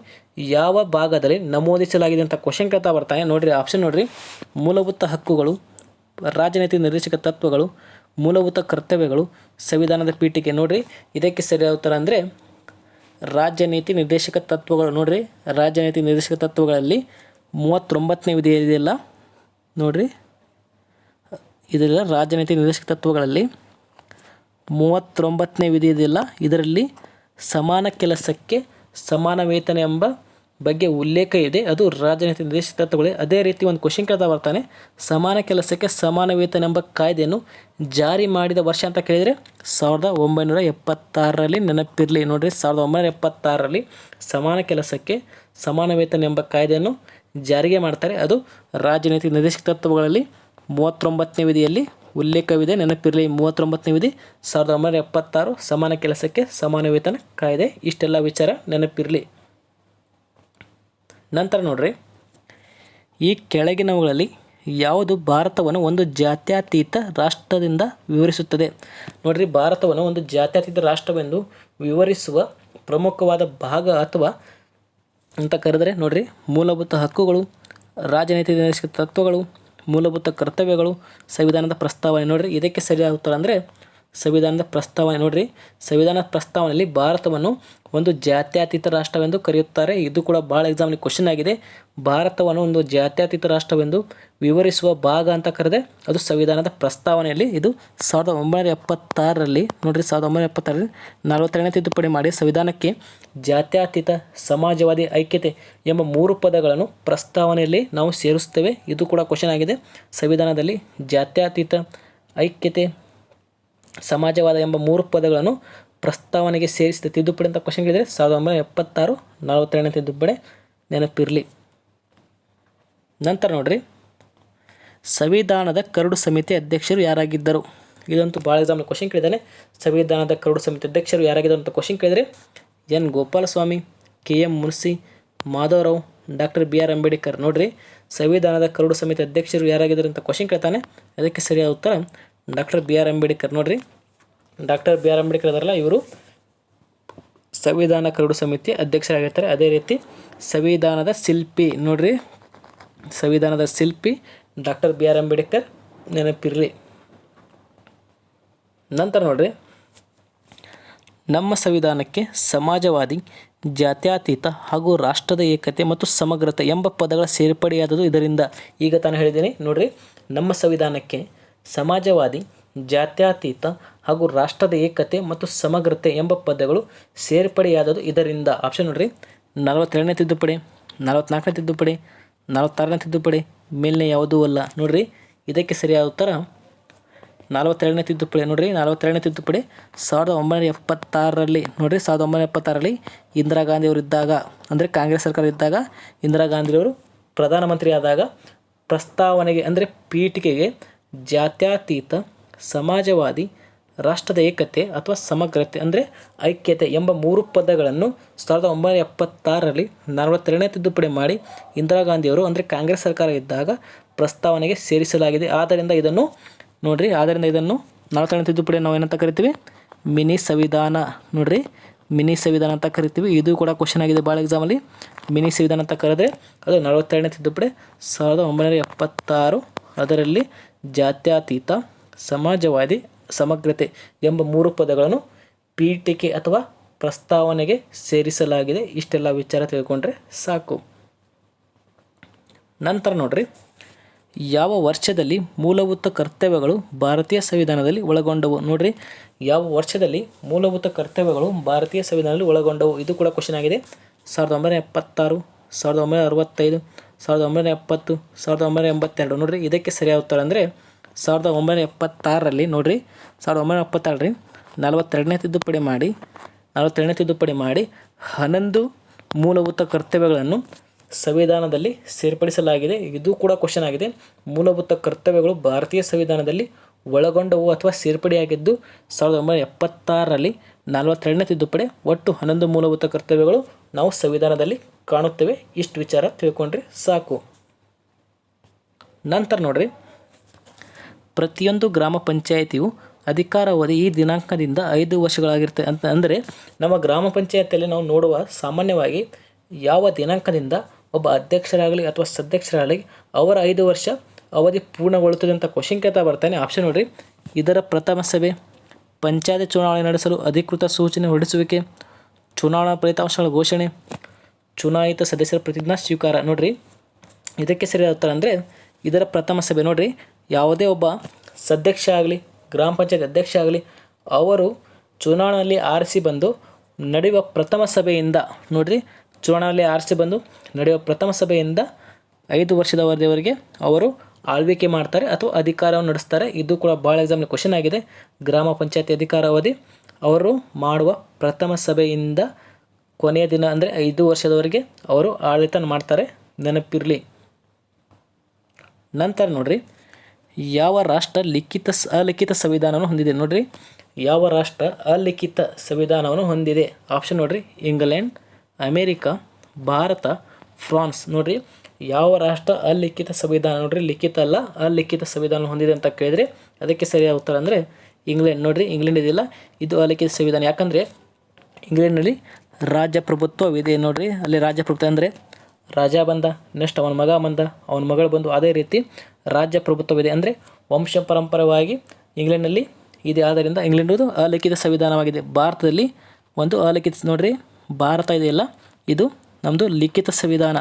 ಯಾವ ಭಾಗದಲ್ಲಿ ನಮೂದಿಸಲಾಗಿದೆ ಅಂತ ಕ್ವಶನ್ ಕೇಳ್ತಾ ಬರ್ತಾನೆ. ನೋಡಿರಿ, ಆಪ್ಷನ್ ನೋಡಿರಿ, ಮೂಲಭೂತ ಹಕ್ಕುಗಳು, ರಾಜನೀತಿ ನಿರ್ದೇಶಕ ತತ್ವಗಳು, ಮೂಲಭೂತ ಕರ್ತವ್ಯಗಳು, ಸಂವಿಧಾನದ ಪೀಠಿಕೆ. ನೋಡಿರಿ, ಇದಕ್ಕೆ ಸರಿಯಾದ ಉತ್ತರ ಅಂದರೆ ರಾಜ್ಯ ನೀತಿ ನಿರ್ದೇಶಕ ತತ್ವಗಳು. ನೋಡಿರಿ, ರಾಜ್ಯ ನೀತಿ ನಿರ್ದೇಶಕ ತತ್ವಗಳಲ್ಲಿ 39ನೇ ವಿಧಿ ಇದೆಯಲ್ಲ, ನೋಡಿರಿ, ಇದೆಲ್ಲ ರಾಜ್ಯ ನೀತಿ ನಿರ್ದೇಶಕ ತತ್ವಗಳಲ್ಲಿ 39ನೇ ವಿಧಿ ಇದೆಯಲ್ಲ, ಇದರಲ್ಲಿ ಸಮಾನ ಕೆಲಸಕ್ಕೆ ಸಮಾನ ವೇತನ ಎಂಬ ಬಗ್ಗೆ ಉಲ್ಲೇಖ ಇದೆ, ಅದು ರಾಜನೀತಿ ನಿರ್ದೇಶಕ ತತ್ವಗಳೇ. ಅದೇ ರೀತಿ ಒಂದು ಕ್ವಶನ್ ಕೇಳ್ತಾ ಬರ್ತಾನೆ, ಸಮಾನ ಕೆಲಸಕ್ಕೆ ಸಮಾನ ವೇತನ ಎಂಬ ಕಾಯ್ದೆಯನ್ನು ಜಾರಿ ಮಾಡಿದ ವರ್ಷ ಅಂತ ಕೇಳಿದರೆ 1976ರಲ್ಲಿ. ನೆನಪಿರಲಿ ನೋಡಿರಿ, 1976ರಲ್ಲಿ ಸಮಾನ ಕೆಲಸಕ್ಕೆ ಸಮಾನ ವೇತನ ಎಂಬ ಕಾಯ್ದೆಯನ್ನು ಜಾರಿಗೆ ಮಾಡ್ತಾರೆ. ಅದು ರಾಜನೀತಿ ನಿರ್ದೇಶಕ ತತ್ವಗಳಲ್ಲಿ 39ನೇ ವಿಧಿಯಲ್ಲಿ ಉಲ್ಲೇಖವಿದೆ. ನೆನಪಿರಲಿ, 39ನೇ ವಿಧಿ 1976 ಸಮಾನ ಕೆಲಸಕ್ಕೆ ಸಮಾನ ವೇತನ ಕಾಯ್ದೆ. ಇಷ್ಟೆಲ್ಲ ವಿಚಾರ ನೆನಪಿರಲಿ. ನಂತರ ನೋಡ್ರಿ, ಈ ಕೆಳಗಿನವುಗಳಲ್ಲಿ ಯಾವುದು ಭಾರತವನ್ನು ಒಂದು ಜಾತ್ಯತೀತ ರಾಷ್ಟ್ರದಿಂದ ವಿವರಿಸುತ್ತದೆ? ನೋಡ್ರಿ, ಭಾರತವನ್ನು ಒಂದು ಜಾತ್ಯತೀತ ರಾಷ್ಟ್ರವೆಂದು ವಿವರಿಸುವ ಪ್ರಮುಖವಾದ ಭಾಗ ಅಥವಾ ಅಂತ ಕರೆದರೆ ನೋಡ್ರಿ, ಮೂಲಭೂತ ಹಕ್ಕುಗಳು, ರಾಜನೀತಿ ನಿರ್ದೇಶಕ ತತ್ವಗಳು, ಮೂಲಭೂತ ಕರ್ತವ್ಯಗಳು, ಸಂವಿಧಾನದ ಪ್ರಸ್ತಾವನೆ. ನೋಡ್ರಿ, ಇದಕ್ಕೆ ಸರಿಯಾದ ಉತ್ತರ ಅಂದರೆ ಸಂವಿಧಾನದ ಪ್ರಸ್ತಾವನೆ. ನೋಡ್ರಿ, ಸಂವಿಧಾನದ ಪ್ರಸ್ತಾವನೆಯಲ್ಲಿ ಭಾರತವನ್ನು ಒಂದು ಜಾತ್ಯತೀತ ರಾಷ್ಟ್ರವೆಂದು ಕರೆಯುತ್ತಾರೆ. ಇದು ಕೂಡ ಭಾಳ ಎಕ್ಸಾಮ್ನಲ್ಲಿ ಕ್ವಶನ್ ಆಗಿದೆ. ಭಾರತವನ್ನು ಒಂದು ಜಾತ್ಯತೀತ ರಾಷ್ಟ್ರವೆಂದು ವಿವರಿಸುವ ಭಾಗ ಅಂತ ಕರೆದೆ ಅದು ಸಂವಿಧಾನದ ಪ್ರಸ್ತಾವನೆಯಲ್ಲಿ. ಇದು 1976ರಲ್ಲಿ ನೋಡ್ರಿ, 1976ರಲ್ಲಿ 42ನೇ ತಿದ್ದುಪಡಿ ಮಾಡಿ ಸಂವಿಧಾನಕ್ಕೆ ಜಾತ್ಯತೀತ, ಸಮಾಜವಾದಿ, ಐಕ್ಯತೆ ಎಂಬ 3 ಪದಗಳನ್ನು ಪ್ರಸ್ತಾವನೆಯಲ್ಲಿ ನಾವು ಸೇರಿಸ್ತೇವೆ. ಇದು ಕೂಡ ಕ್ವಶನ್ ಆಗಿದೆ. ಸಂವಿಧಾನದಲ್ಲಿ ಜಾತ್ಯತೀತ, ಐಕ್ಯತೆ, ಸಮಾಜವಾದ ಎಂಬ 3 ಪದಗಳನ್ನು ಪ್ರಸ್ತಾವನೆಗೆ ಸೇರಿಸಿದ ತಿದ್ದುಪಡಿ ಅಂತ ಕ್ವಶನ್ ಕೇಳಿದರೆ 1976 42ನೇ ತಿದ್ದುಪಡಿ. ನೆನಪಿರಲಿ. ನಂತರ ನೋಡ್ರಿ, ಸಂವಿಧಾನದ ಕರಡು ಸಮಿತಿ ಅಧ್ಯಕ್ಷರು ಯಾರಾಗಿದ್ದರು? ಇದಂತೂ ಭಾಳ ಎಕ್ಸಾಮ್ನ ಕ್ವಶನ್ ಕೇಳಿದ್ದಾನೆ. ಸಂವಿಧಾನದ ಕರಡು ಸಮಿತಿ ಅಧ್ಯಕ್ಷರು ಯಾರಾಗಿದ್ದರು ಅಂತ ಕ್ವಶನ್ ಕೇಳಿದರೆ N Gopalaswamy, KM Munshi, Madhavrao, doctor BR Ambedkar. ನೋಡ್ರಿ, ಸಂವಿಧಾನದ ಕರಡು ಸಮಿತಿ ಅಧ್ಯಕ್ಷರು ಯಾರಾಗಿದ್ದರು ಅಂತ ಕ್ವಶನ್ ಕೇಳ್ತಾನೆ. ಅದಕ್ಕೆ ಸರಿಯಾದ ಉತ್ತರ ಡಾಕ್ಟರ್ BR ಅಂಬೇಡ್ಕರ್. ನೋಡ್ರಿ, ಡಾಕ್ಟರ್ BR ಅಂಬೇಡ್ಕರ್ ಅದರಲ್ಲ, ಇವರು ಸಂವಿಧಾನ ಕರಡು ಸಮಿತಿ ಅಧ್ಯಕ್ಷರಾಗಿರ್ತಾರೆ. ಅದೇ ರೀತಿ ಸಂವಿಧಾನದ ಶಿಲ್ಪಿ ನೋಡ್ರಿ, ಸಂವಿಧಾನದ ಶಿಲ್ಪಿ ಡಾಕ್ಟರ್ BR ಅಂಬೇಡ್ಕರ್. ನೆನಪಿರಲಿ. ನಂತರ ನೋಡ್ರಿ, ನಮ್ಮ ಸಂವಿಧಾನಕ್ಕೆ ಸಮಾಜವಾದಿ, ಜಾತ್ಯತೀತ ಹಾಗೂ ರಾಷ್ಟ್ರದ ಏಕತೆ ಮತ್ತು ಸಮಗ್ರತೆ ಎಂಬ ಪದಗಳ ಸೇರ್ಪಡೆಯಾದದ್ದು ಇದರಿಂದ. ಈಗ ತಾನು ಹೇಳಿದ್ದೀನಿ ನೋಡ್ರಿ, ನಮ್ಮ ಸಂವಿಧಾನಕ್ಕೆ ಸಮಾಜವಾದಿ, ಜಾತ್ಯತೀತ ಹಾಗೂ ರಾಷ್ಟ್ರದ ಏಕತೆ ಮತ್ತು ಸಮಗ್ರತೆ ಎಂಬ ಪದಗಳು ಸೇರ್ಪಡೆಯಾದದ್ದು ಇದರಿಂದ. ಆಪ್ಷನ್ ನೋಡ್ರಿ, 42ನೇ ತಿದ್ದುಪಡಿ, 44ನೇ ತಿದ್ದುಪಡಿ, 46ನೇ ತಿದ್ದುಪಡಿ, ಮೇಲಿನ ಯಾವುದೂ ಅಲ್ಲ. ನೋಡ್ರಿ, ಇದಕ್ಕೆ ಸರಿಯಾದ ಉತ್ತರ 42ನೇ ತಿದ್ದುಪಡಿ. ನೋಡ್ರಿ, 42ನೇ ತಿದ್ದುಪಡಿ 1976ರಲ್ಲಿ. ನೋಡ್ರಿ, 1976ರಲ್ಲಿ ಇಂದಿರಾ ಗಾಂಧಿಯವರು ಇದ್ದಾಗ, ಅಂದರೆ ಕಾಂಗ್ರೆಸ್ ಸರ್ಕಾರ ಇದ್ದಾಗ, ಇಂದಿರಾ ಗಾಂಧಿಯವರು ಪ್ರಧಾನಮಂತ್ರಿ ಆದಾಗ ಪ್ರಸ್ತಾವನೆಗೆ ಅಂದರೆ ಪೀಠಿಕೆಗೆ ಜಾತ್ಯತೀತ, ಸಮಾಜವಾದಿ, ರಾಷ್ಟ್ರದ ಏಕತೆ ಅಥವಾ ಸಮಗ್ರತೆ ಅಂದರೆ ಐಕ್ಯತೆ ಎಂಬ 3 ಪದಗಳನ್ನು 1976ರಲ್ಲಿ 42ನೇ ತಿದ್ದುಪಡಿ ಮಾಡಿ ಇಂದಿರಾ ಗಾಂಧಿಯವರು ಅಂದರೆ ಕಾಂಗ್ರೆಸ್ ಸರ್ಕಾರ ಇದ್ದಾಗ ಪ್ರಸ್ತಾವನೆಗೆ ಸೇರಿಸಲಾಗಿದೆ. ಆದ್ದರಿಂದ ಇದನ್ನು ನೋಡ್ರಿ, ಇದನ್ನು 42ನೇ ತಿದ್ದುಪಡಿ ನಾವು ಏನಂತ ಕರಿತೀವಿ? ಮಿನಿ ಸಂವಿಧಾನ. ನೋಡ್ರಿ, ಮಿನಿ ಸಂವಿಧಾನ ಅಂತ ಕರಿತೀವಿ. ಇದು ಕೂಡ ಕ್ವಶನ್ ಆಗಿದೆ ಭಾಳ ಎಕ್ಸಾಮಲ್ಲಿ. ಮಿನಿ ಸಂವಿಧಾನ ಅಂತ ಕರೆದ್ರೆ ಅದು 42ನೇ ತಿದ್ದುಪಡಿ 1976. ಅದರಲ್ಲಿ ಜಾತ್ಯತೀತ, ಸಮಾಜವಾದಿ, ಸಮಗ್ರತೆ ಎಂಬ 3 ಪದಗಳನ್ನು ಪೀಠಿಕೆ ಅಥವಾ ಪ್ರಸ್ತಾವನೆಗೆ ಸೇರಿಸಲಾಗಿದೆ. ಇಷ್ಟೆಲ್ಲ ವಿಚಾರ ತಿಳ್ಕೊಂಡ್ರೆ ಸಾಕು. ನಂತರ ನೋಡ್ರಿ, ಯಾವ ವರ್ಷದಲ್ಲಿ ಮೂಲಭೂತ ಕರ್ತವ್ಯಗಳು ಭಾರತೀಯ ಸಂವಿಧಾನದಲ್ಲಿ ಒಳಗೊಂಡವು? ನೋಡ್ರಿ, ಯಾವ ವರ್ಷದಲ್ಲಿ ಮೂಲಭೂತ ಕರ್ತವ್ಯಗಳು ಭಾರತೀಯ ಸಂವಿಧಾನದಲ್ಲಿ ಒಳಗೊಂಡವು? ಇದು ಕೂಡ ಕ್ವಶನ್ ಆಗಿದೆ. 1976, 1965, 1970, 1982. ನೋಡ್ರಿ, ಇದಕ್ಕೆ ಸರಿಯಾದ ಉತ್ತರ ಅಂದರೆ 1976ರಲ್ಲಿ. ನೋಡ್ರಿ, 1976ರಲ್ಲಿ 42ನೇ ತಿದ್ದುಪಡಿ ಮಾಡಿ 11 ಮೂಲಭೂತ ಕರ್ತವ್ಯಗಳನ್ನು ಸಂವಿಧಾನದಲ್ಲಿ ಸೇರ್ಪಡಿಸಲಾಗಿದೆ. ಇದು ಕೂಡ ಕ್ವಶನ್ ಆಗಿದೆ. ಮೂಲಭೂತ ಕರ್ತವ್ಯಗಳು ಭಾರತೀಯ ಸಂವಿಧಾನದಲ್ಲಿ ಒಳಗೊಂಡವು ಅಥವಾ ಸೇರ್ಪಡೆಯಾಗಿದ್ದು 1976ರಲ್ಲಿ 42ನೇ ತಿದ್ದುಪಡಿ. ಒಟ್ಟು 11 ಮೂಲಭೂತ ಕರ್ತವ್ಯಗಳು ನಾವು ಸಂವಿಧಾನದಲ್ಲಿ ಕಾಣುತ್ತೇವೆ. ಇಷ್ಟು ವಿಚಾರ ತಿಳ್ಕೊಂಡ್ರೆ ಸಾಕು. ನಂತರ ನೋಡ್ರಿ, ಪ್ರತಿಯೊಂದು ಗ್ರಾಮ ಪಂಚಾಯಿತಿಯು ಅಧಿಕಾರಾವಧಿ ಈ ದಿನಾಂಕದಿಂದ 5 ವರ್ಷಗಳಾಗಿರ್ತದೆ ಅಂತ. ಅಂದರೆ ನಮ್ಮ ಗ್ರಾಮ ಪಂಚಾಯತಿಯಲ್ಲಿ ನಾವು ನೋಡುವ ಸಾಮಾನ್ಯವಾಗಿ ಯಾವ ದಿನಾಂಕದಿಂದ ಒಬ್ಬ ಅಧ್ಯಕ್ಷರಾಗಲಿ ಅಥವಾ ಸದಸ್ಯರಾಗಲಿ ಅವರ 5 ವರ್ಷ ಅವಧಿ ಪೂರ್ಣಗೊಳ್ಳುತ್ತದೆ ಅಂತ ಕ್ವಶನ್ ಕೇಳ್ತಾ ಬರ್ತಾನೆ. ಆಪ್ಷನ್ ನೋಡ್ರಿ, ಇದರ ಪ್ರಥಮ ಸಭೆ, ಪಂಚಾಯತ್ ಚುನಾವಣೆ ನಡೆಸಲು ಅಧಿಕೃತ ಸೂಚನೆ ಹೊರಡಿಸುವಿಕೆ, ಚುನಾವಣಾ ಫಲಿತಾಂಶಗಳ ಘೋಷಣೆ, ಚುನಾಯಿತ ಸದಸ್ಯರ ಪ್ರತಿಜ್ಞಾ ಸ್ವೀಕಾರ. ನೋಡ್ರಿ, ಇದಕ್ಕೆ ಸರಿಯಾದ ಉತ್ತರ ಅಂದರೆ ಇದರ ಪ್ರಥಮ ಸಭೆ. ನೋಡ್ರಿ, ಯಾವುದೇ ಒಬ್ಬ ಸದಸ್ಯ ಆಗಲಿ ಗ್ರಾಮ ಪಂಚಾಯತ್ ಅಧ್ಯಕ್ಷ ಆಗಲಿ ಅವರು ಚುನಾವಣೆಯಲ್ಲಿ ಆರಿಸಿ ಬಂದು ನಡೆಯುವ ಪ್ರಥಮ ಸಭೆಯಿಂದ ನೋಡ್ರಿ ಚುನಾವಣೆಯಲ್ಲಿ ಆರಿಸಿ ಬಂದು ನಡೆಯುವ ಪ್ರಥಮ ಸಭೆಯಿಂದ 5 ವರ್ಷದ ಅವಧಿಯವರೆಗೆ ಅವರು ಆಳ್ವಿಕೆ ಮಾಡ್ತಾರೆ ಅಥವಾ ಅಧಿಕಾರವನ್ನು ನಡೆಸ್ತಾರೆ. ಇದು ಕೂಡ ಭಾಳ ಎಕ್ಸಾಮ್ನ ಕ್ವಶನ್ ಆಗಿದೆ. ಗ್ರಾಮ ಪಂಚಾಯತಿ ಅಧಿಕಾರ ಅವಧಿ ಅವರು ಮಾಡುವ ಪ್ರಥಮ ಸಭೆಯಿಂದ ಕೊನೆಯ ದಿನ ಅಂದರೆ 5 ವರ್ಷದವರೆಗೆ ಅವರು ಆಡಳಿತ ಮಾಡ್ತಾರೆ, ನೆನಪಿರಲಿ. ನಂತರ ನೋಡ್ರಿ, ಯಾವ ರಾಷ್ಟ್ರ ಅಲಿಖಿತ ಸಂವಿಧಾನವನ್ನು ಹೊಂದಿದೆ? ನೋಡ್ರಿ, ಯಾವ ರಾಷ್ಟ್ರ ಅಲಿಖಿತ ಸಂವಿಧಾನವನ್ನು ಹೊಂದಿದೆ? ಆಪ್ಷನ್ ನೋಡ್ರಿ, ಇಂಗ್ಲೆಂಡ್, ಅಮೇರಿಕಾ, ಭಾರತ, ಫ್ರಾನ್ಸ್. ನೋಡ್ರಿ, ಯಾವ ರಾಷ್ಟ್ರ ಅಲಿಖಿತ ಸಂವಿಧಾನ, ನೋಡ್ರಿ ಲಿಖಿತ ಅಲ್ಲ ಅಲಿಖಿತ ಸಂವಿಧಾನ ಹೊಂದಿದೆ ಅಂತ ಕೇಳಿದರೆ ಅದಕ್ಕೆ ಸರಿಯಾದ ಉತ್ತರ ಅಂದರೆ ಇಂಗ್ಲೆಂಡ್. ನೋಡ್ರಿ, ಇಂಗ್ಲೆಂಡ್ ಇದೆಯಲ್ಲ, ಇದು ಅಲಿಖಿತ ಸಂವಿಧಾನ. ಯಾಕಂದರೆ ಇಂಗ್ಲೆಂಡ್ನಲ್ಲಿ ರಾಜಪ್ರಭುತ್ವವಿದೆ. ನೋಡ್ರಿ, ಅಲ್ಲಿ ರಾಜಪ್ರಭುತ್ವ ಅಂದರೆ ರಾಜ ಬಂದ, ನೆಕ್ಸ್ಟ್ ಅವನ ಮಗ ಬಂದ, ಅವನ ಮಗಳು ಬಂದು, ಅದೇ ರೀತಿ ರಾಜ್ಯಪ್ರಭುತ್ವವಿದೆ. ಅಂದರೆ ವಂಶ ಪರಂಪರವಾಗಿ ಇಂಗ್ಲೆಂಡ್ನಲ್ಲಿ ಇದೆ. ಆದ್ದರಿಂದ ಇಂಗ್ಲೆಂಡ್ ಅಲಿಖಿತ ಸಂವಿಧಾನವಾಗಿದೆ. ಭಾರತದಲ್ಲಿ ಒಂದು ಅಲಿಖಿತ, ನೋಡ್ರಿ ಭಾರತ ಇದೆಯಲ್ಲ, ಇದು ನಮ್ಮದು ಲಿಖಿತ ಸಂವಿಧಾನ.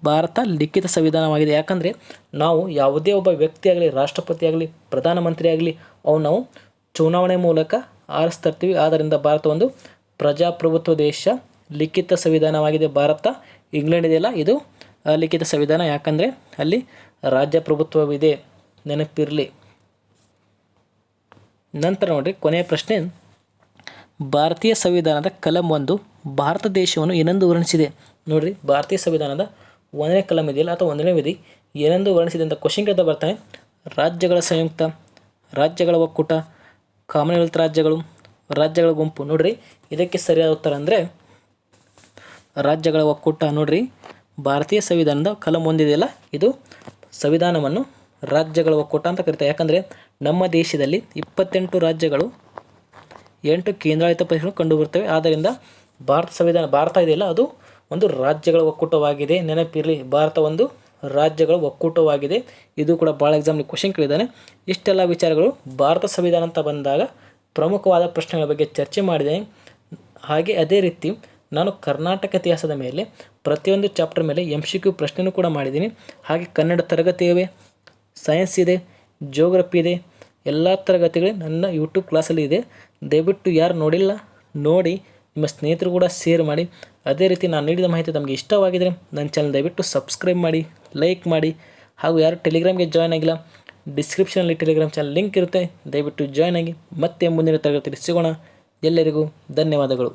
ಭಾರತ ಲಿಖಿತ ಸಂವಿಧಾನವಾಗಿದೆ. ಯಾಕಂದರೆ ನಾವು ಯಾವುದೇ ಒಬ್ಬ ವ್ಯಕ್ತಿ ಆಗಲಿ, ರಾಷ್ಟ್ರಪತಿ ಆಗಲಿ, ಪ್ರಧಾನಮಂತ್ರಿ ಆಗಲಿ, ಅವು ನಾವು ಚುನಾವಣೆ ಮೂಲಕ ಆರಿಸ್ತಿರ್ತೀವಿ. ಆದ್ದರಿಂದ ಭಾರತ ಒಂದು ಪ್ರಜಾಪ್ರಭುತ್ವ ದೇಶ, ಲಿಖಿತ ಸಂವಿಧಾನವಾಗಿದೆ ಭಾರತ. ಇಂಗ್ಲೆಂಡ್ ಇದೆಯಲ್ಲ, ಇದು ಅಲಿಖಿತ ಸಂವಿಧಾನ. ಯಾಕಂದರೆ ಅಲ್ಲಿ ರಾಜ್ಯಪ್ರಭುತ್ವವಿದೆ, ನೆನಪಿರಲಿ. ನಂತರ ನೋಡ್ರಿ, ಕೊನೆಯ ಪ್ರಶ್ನೆ, ಭಾರತೀಯ ಸಂವಿಧಾನದ ಕಲಂ 1 ಭಾರತ ದೇಶವನ್ನು ಏನೆಂದು ವರ್ಣಿಸಿದೆ? ನೋಡ್ರಿ, ಭಾರತೀಯ ಸಂವಿಧಾನದ 1ನೇ ಕಲಂ ಇದೆಯಲ್ಲ ಅಥವಾ 1ನೇ ವಿಧಿ ಏನೆಂದು ವರ್ಣಿಸಿದೆ ಅಂತ ಕ್ವಶನ್ ಕೇಳ್ತಾ ಬರ್ತಾನೆ. ರಾಜ್ಯಗಳ ಸಂಯುಕ್ತ, ರಾಜ್ಯಗಳ ಒಕ್ಕೂಟ, ಕಾಮನ್ವೆಲ್ತ್ ರಾಜ್ಯಗಳು, ರಾಜ್ಯಗಳ ಗುಂಪು. ನೋಡ್ರಿ, ಇದಕ್ಕೆ ಸರಿಯಾದ ಉತ್ತರ ಅಂದರೆ ರಾಜ್ಯಗಳ ಒಕ್ಕೂಟ. ನೋಡ್ರಿ, ಭಾರತೀಯ ಸಂವಿಧಾನದ ಕಲಂ 1 ಇದೆಯಲ್ಲ, ಇದು ಸಂವಿಧಾನವನ್ನು ರಾಜ್ಯಗಳ ಒಕ್ಕೂಟ ಅಂತ ಕರೀತಾರೆ. ಯಾಕಂದರೆ ನಮ್ಮ ದೇಶದಲ್ಲಿ 28 ರಾಜ್ಯಗಳು, 8 ಕೇಂದ್ರಾಡಳಿತ ಪ್ರದೇಶಗಳು ಕಂಡುಬರ್ತವೆ. ಆದ್ದರಿಂದ ಭಾರತ ಇದೆಯಲ್ಲ, ಅದು ಒಂದು ರಾಜ್ಯಗಳ ಒಕ್ಕೂಟವಾಗಿದೆ, ನೆನಪಿರಲಿ. ಭಾರತ ಒಂದು ರಾಜ್ಯಗಳ ಒಕ್ಕೂಟವಾಗಿದೆ. ಇದು ಕೂಡ ಭಾಳ ಎಕ್ಸಾಮ್ಲಿ ಕ್ವಶನ್ ಕೇಳಿದ್ದಾನೆ. ಇಷ್ಟೆಲ್ಲ ವಿಚಾರಗಳು ಭಾರತ ಸಂವಿಧಾನ ಅಂತ ಬಂದಾಗ ಪ್ರಮುಖವಾದ ಪ್ರಶ್ನೆಗಳ ಬಗ್ಗೆ ಚರ್ಚೆ ಮಾಡಿದ್ದೇನೆ. ಹಾಗೆ ಅದೇ ರೀತಿ ನಾನು ಕರ್ನಾಟಕ ಇತಿಹಾಸದ ಮೇಲೆ ಪ್ರತಿಯೊಂದು ಚಾಪ್ಟರ್ ಮೇಲೆ MCQ ಪ್ರಶ್ನೆನೂ ಕೂಡ ಮಾಡಿದ್ದೀನಿ. ಹಾಗೆ ಕನ್ನಡ ತರಗತಿ ಇವೆ, ಸೈನ್ಸ್ ಇದೆ, ಜಿಯೋಗ್ರಫಿ ಇದೆ, ಎಲ್ಲ ತರಗತಿಗಳು ನನ್ನ ಯೂಟ್ಯೂಬ್ ಕ್ಲಾಸಲ್ಲಿ ಇದೆ. ದಯವಿಟ್ಟು ಯಾರು ನೋಡಿಲ್ಲ ನೋಡಿ, ನಿಮ್ಮ ಸ್ನೇಹಿತರು ಕೂಡ ಶೇರ್ ಮಾಡಿ. ಅದೇ ರೀತಿ ನಾನು ನೀಡಿದ ಮಾಹಿತಿ ತಮಗೆ ಇಷ್ಟವಾಗಿದ್ದರೆ ನನ್ನ ಚಾನಲ್ ದಯವಿಟ್ಟು ಸಬ್ಸ್ಕ್ರೈಬ್ ಮಾಡಿ, ಲೈಕ್ ಮಾಡಿ. ಹಾಗೂ ಯಾರು ಟೆಲಿಗ್ರಾಮ್ಗೆ ಜಾಯ್ನ್ ಆಗಿಲ್ಲ, ಡಿಸ್ಕ್ರಿಪ್ಷನಲ್ಲಿ ಟೆಲಿಗ್ರಾಮ್ ಚಾನಲ್ ಲಿಂಕ್ ಇರುತ್ತೆ, ದಯವಿಟ್ಟು ಜಾಯ್ನ್ ಆಗಿ. ಮತ್ತೆ ಮುಂದಿನ ತರಗತಿಯಲ್ಲಿ ಸಿಗೋಣ. ಎಲ್ಲರಿಗೂ ಧನ್ಯವಾದಗಳು.